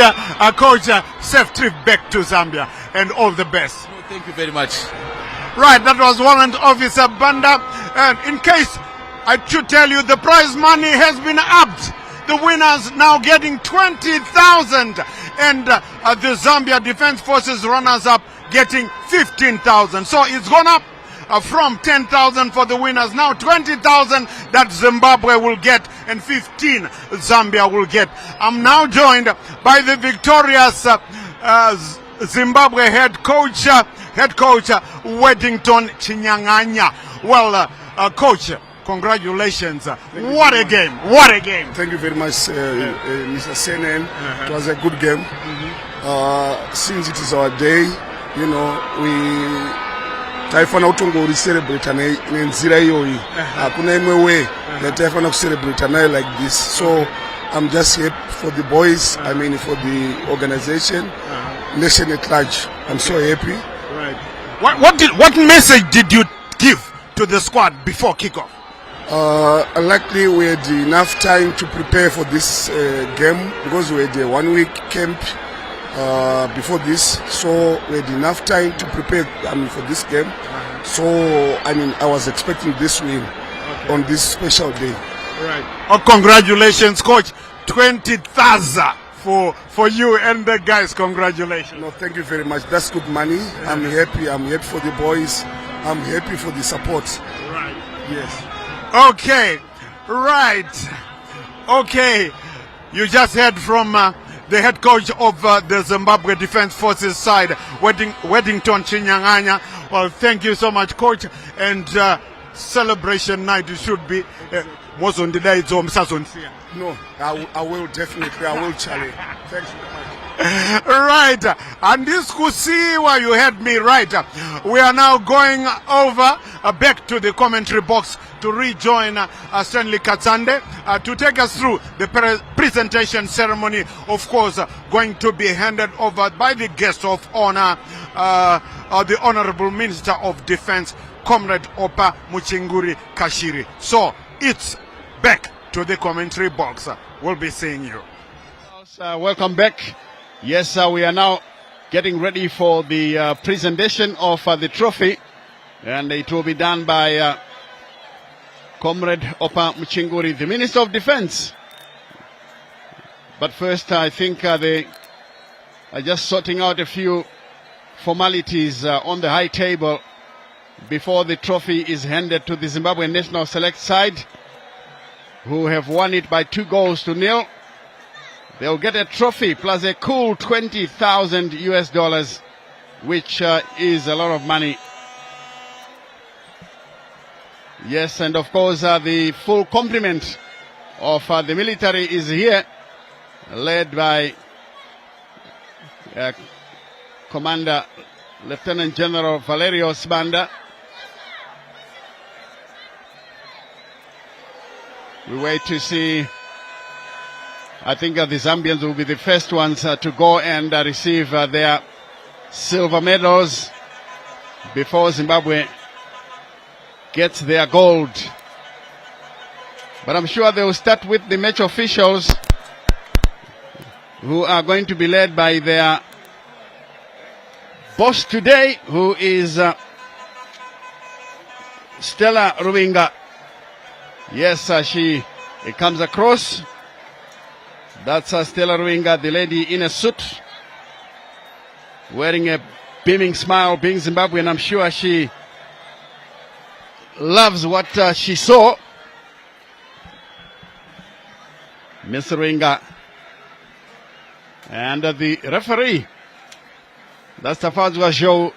Coach. Safe trip back to Zambia, and all the best. No, thank you very much. Right, that was Warrant Officer Banda. And in case I should tell you, the prize money has been upped. The winners now getting 20,000, and the Zambia Defence Forces runners-up getting 15,000. So it's gone up from 10,000 for the winners, now 20,000 that Zimbabwe will get, and 15 Zambia will get. I'm now joined by the victorious Zimbabwe head coach Weddington Chinyanganya. Well, Coach, congratulations. What a game. What a game. Thank you very much, Mr. CNN. It was a good game. Since it is our day, we taifana utongori celebrate nenzira iyoyi. Hakuna imwe way that taifana celebrate like this. So I'm just here for the boys, for the organization, nation at large. I'm so happy. Right. What message did you give to the squad before kickoff? Luckily we had enough time to prepare for this game because we had a 1 week camp before this, so we had enough time to prepare for this game. So I was expecting this win on this special day. Right. Oh, congratulations, Coach. 20,000 for you and the guys. Congratulations. No, thank you very much. That's good money. I'm happy for the boys. I'm happy for the support. Right. Yes. Okay, right. Okay, you just heard from the head coach of the Zimbabwe Defense Forces side, Weddington Chinyanganya. Well, thank you so much, coach. And celebration night should be was on the day. No, I will definitely. I will, Charlie. Thanks very much. Right, and this could see where you had me right. We are now going over back to the commentary box to rejoin Stanley Katsande to take us through the presentation ceremony. Of course, going to be handed over by the guest of honor, the Honorable Minister of Defense, Comrade Opa Muchinguri Kashiri. So it's back to the commentary box. We'll be seeing you. Welcome back. Yes, we are now getting ready for the presentation of the trophy, and it will be done by Comrade Opa Muchinguri, the Minister of Defense. But first, I think they are just sorting out a few formalities on the high table before the trophy is handed to the Zimbabwean National Select side, who have won it by 2-0. They'll get a trophy plus a cool $20,000, which is a lot of money. Yes, and of course the full complement of the military is here, led by Commander Lieutenant General Valerio Sbanda. We wait to see. I think the Zambians will be the first ones to go and receive their silver medals before Zimbabwe gets their gold. But I'm sure they will start with the match officials, who are going to be led by their boss today, who is Stella Ruwinga. Yes, she comes across. That's Stella Ruwinga, the lady in a suit, wearing a beaming smile, being Zimbabwean. I'm sure she loves what she saw. Miss Ruwinga. And the referee, that's Tafazwa Joe,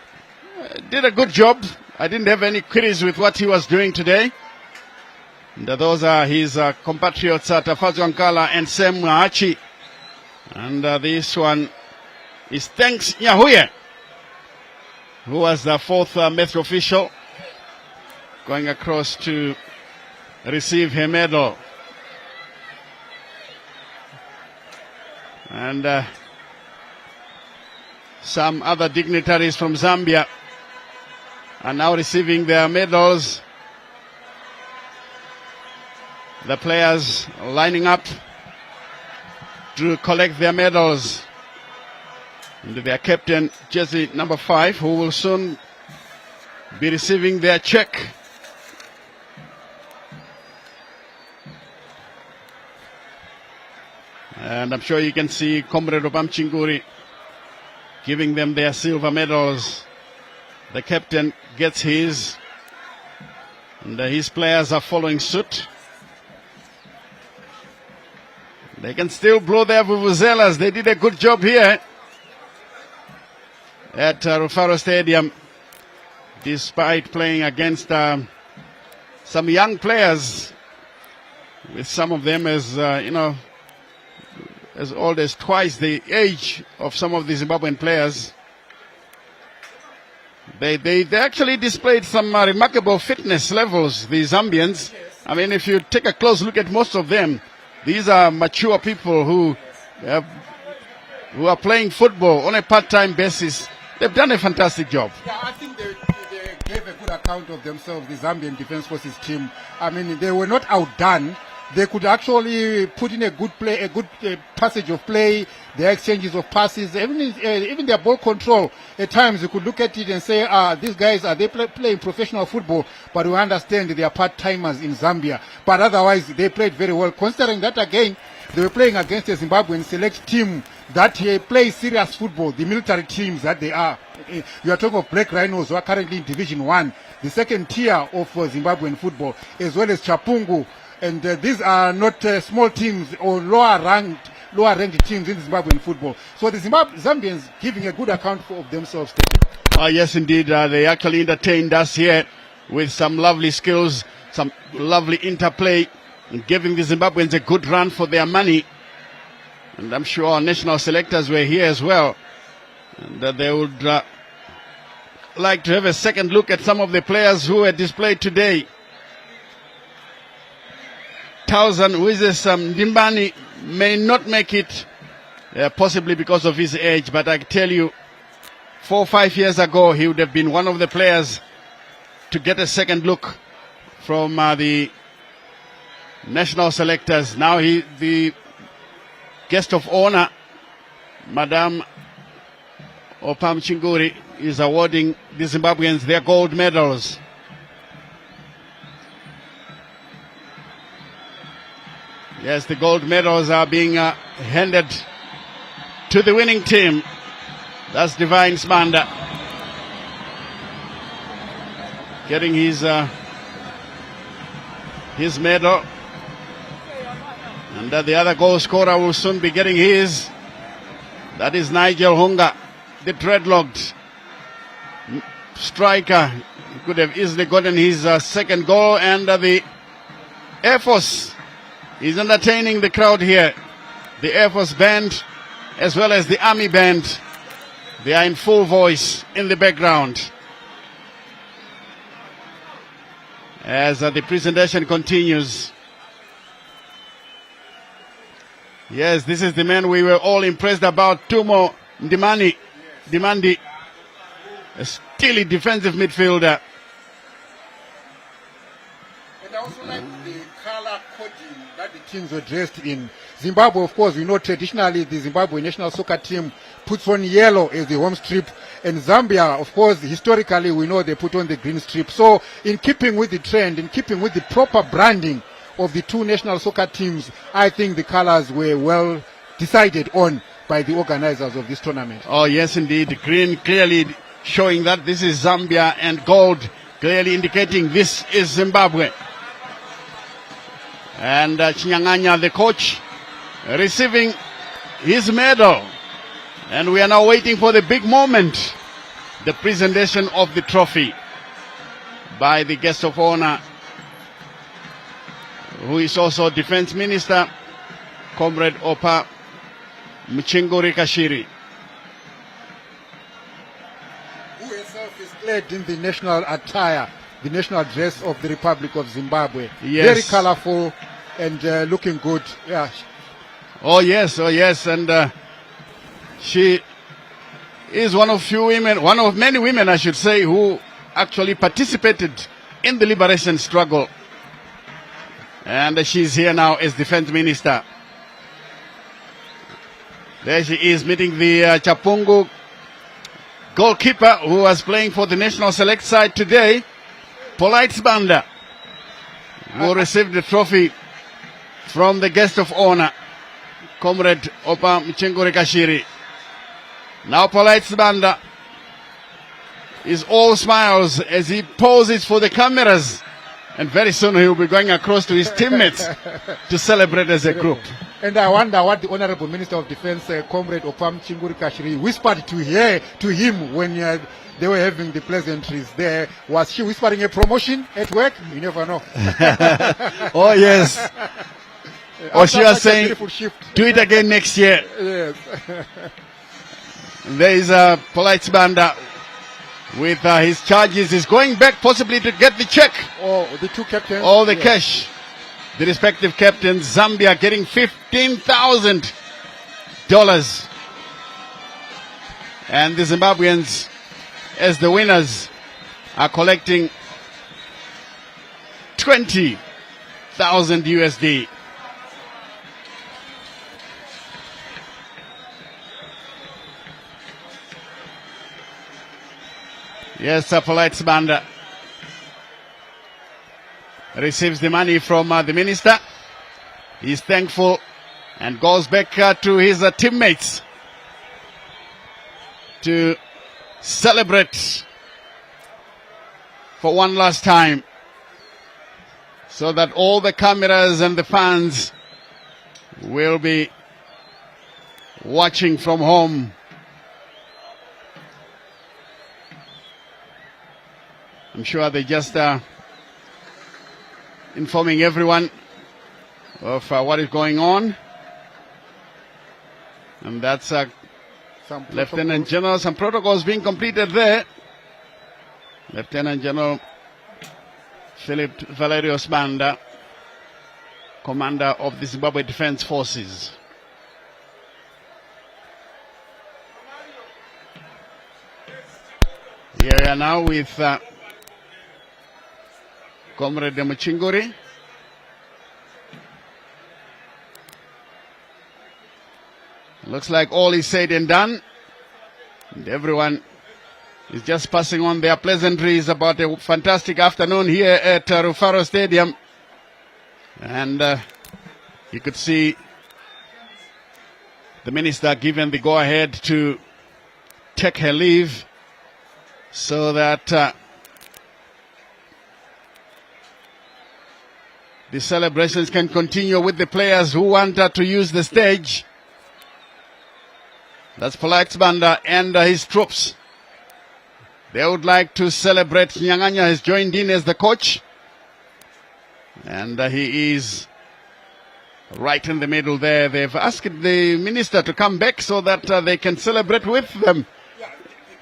did a good job. I didn't have any queries with what he was doing today. And those are his compatriots, Tafazwa Nkala and Sam Hachi. And this one is Thanks Nyahuye, who was the fourth match official, going across to receive her medal. And some other dignitaries from Zambia are now receiving their medals. The players lining up to collect their medals. And their captain, jersey number 5, who will soon be receiving their check. And I'm sure you can see Comrade Opa Muchinguri giving them their silver medals. The captain gets his, and his players are following suit. They can still blow their vuvuzelas. They did a good job here at Rufaro Stadium, despite playing against some young players, with some of them as as old as twice the age of some of the Zimbabwean players. They actually displayed some remarkable fitness levels, the Zambians. I mean, if you take a close look at most of them, these are mature people who are playing football on a part-time basis. They've done a fantastic job. Yeah, I think they gave a good account of themselves, the Zambian Defense Forces team. I mean, they were not outdone. They could actually put in a good play, a good passage of play, their exchanges of passes, even their ball control. At times, you could look at it and say, these guys, are they playing professional football? But we understand they are part-timers in Zambia. But otherwise, they played very well, considering that, again, they were playing against a Zimbabwean select team that play serious football, the military teams that they are. You are talking of Black Rhinos who are currently in Division 1, the second tier of Zimbabwean football, as well as Chapungu. And these are not small teams or lower ranked teams in Zimbabwean football. So the Zambians giving a good account of themselves. Yes, indeed. They actually entertained us here with some lovely skills, some lovely interplay, and giving the Zimbabweans a good run for their money. And I'm sure our national selectors were here as well. And they would like to have a second look at some of the players who were displayed today. 1,000 Wizes Ndimbani may not make it, possibly because of his age, but I tell you, 4 or 5 years ago, he would have been one of the players to get a second look from the national selectors. Now the guest of honor, Madame Opam Chinguri, is awarding the Zimbabweans their gold medals. Yes, the gold medals are being handed to the winning team. That's Divine Smanda getting his medal. And the other goal scorer will soon be getting his. That is Nigel Hunga, the dreadlocked striker. He could have easily gotten his second goal. And the Air Force is entertaining the crowd here. The Air Force band as well as the Army band. They are in full voice in the background as the presentation continues. Yes, this is the man we were all impressed about, Tumo Dimandi, a steely defensive midfielder. And I also like the color coding that the teams were dressed in. Zimbabwe, of course, we know traditionally the Zimbabwe national soccer team puts on yellow as the home strip. And Zambia, of course, historically we know they put on the green strip. So in keeping with the trend, in keeping with the proper branding of the two national soccer teams, I think the colors were well decided on by the organizers of this tournament. Oh, yes, indeed. Green clearly showing that this is Zambia, and gold clearly indicating this is Zimbabwe. And Chinyanganya, the coach, receiving his medal. And we are now waiting for the big moment, the presentation of the trophy by the guest of honor, who is also Defense Minister, Comrade Opa Mchinguri Kashiri. Who himself is clad in the national attire, the national dress of the Republic of Zimbabwe. Yes. Very colorful and looking good. Yeah. Oh yes, and she is one of few women, one of many women I should say, who actually participated in the liberation struggle. And she's here now as Defense Minister. There she is meeting the Chapungu goalkeeper who was playing for the national select side today, Polite Banda, who received the trophy from the guest of honor, Comrade Opa Mchinguri Kashiri. Now Polite Banda is all smiles as he poses for the cameras. And very soon he will be going across to his teammates to celebrate as a group. And I wonder what the Honorable Minister of Defense, Comrade Opam Chinguri Kashiri, whispered to him when they were having the pleasantries there. Was she whispering a promotion at work? You never know. Oh, yes. Or she was saying, do it again next year. Yes. There is a Polite Banda with his charges. He's going back possibly to get the check. Oh, the two captains. All the cash. The respective captains. Zambia getting $15,000. And the Zimbabweans, as the winners, are collecting 20,000 USD. Yes, Polite Banda receives the money from the minister. He's thankful and goes back to his teammates to celebrate for one last time, so that all the cameras and the fans will be watching from home. I'm sure they just informing everyone of what is going on. And that's Lieutenant General. Some protocols being completed there. Lieutenant General Philip Valerius Banda, commander of the Zimbabwe Defense Forces. Here we are now with Comrade Muchinguri. Looks like all is said and done, and everyone is just passing on their pleasantries about a fantastic afternoon here at Rufaro Stadium. And you could see the minister given the go-ahead to take her leave so that the celebrations can continue with the players who want to use the stage. That's Polax Banda and his troops. They would like to celebrate. Nyanganya has joined in as the coach. And he is right in the middle there. They've asked the minister to come back so that they can celebrate with them. Yeah,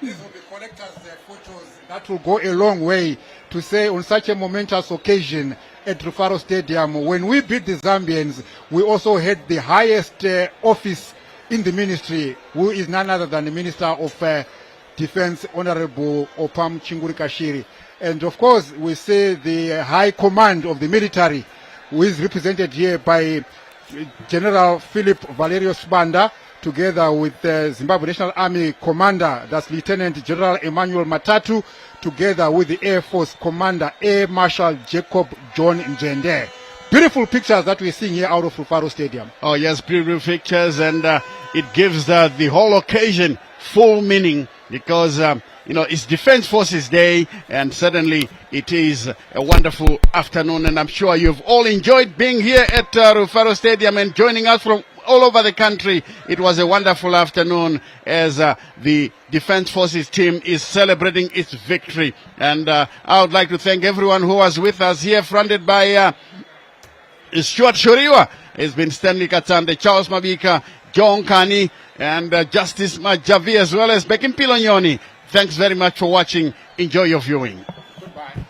these will be collectors' photos. That will go a long way to say on such a momentous occasion at Rufaro Stadium, when we beat the Zambians, we also had the highest office in the ministry, who is none other than the Minister of Defense, Honorable Opam Chinguri Kashiri. And of course, we say the high command of the military, who is represented here by General Philip Valerius Banda, together with the Zimbabwe National Army Commander, that's Lieutenant General Emmanuel Matatu, together with the Air Force Commander, Air Marshal Jacob John Njende. Beautiful pictures that we're seeing here out of Rufaro Stadium. Oh yes, beautiful pictures, and it gives the whole occasion full meaning, because it's Defense Forces Day, and certainly it is a wonderful afternoon, and I'm sure you've all enjoyed being here at Rufaro Stadium and joining us from all over the country. It was a wonderful afternoon as the Defense Forces team is celebrating its victory, and I would like to thank everyone who was with us here, fronted by Stuart Shoriwa. It's been Stanley Katsande, Charles Mabika, John Kani, and Justice Majavi, as well as Bekim Pilonyoni. Thanks very much for watching. Enjoy your viewing. Goodbye.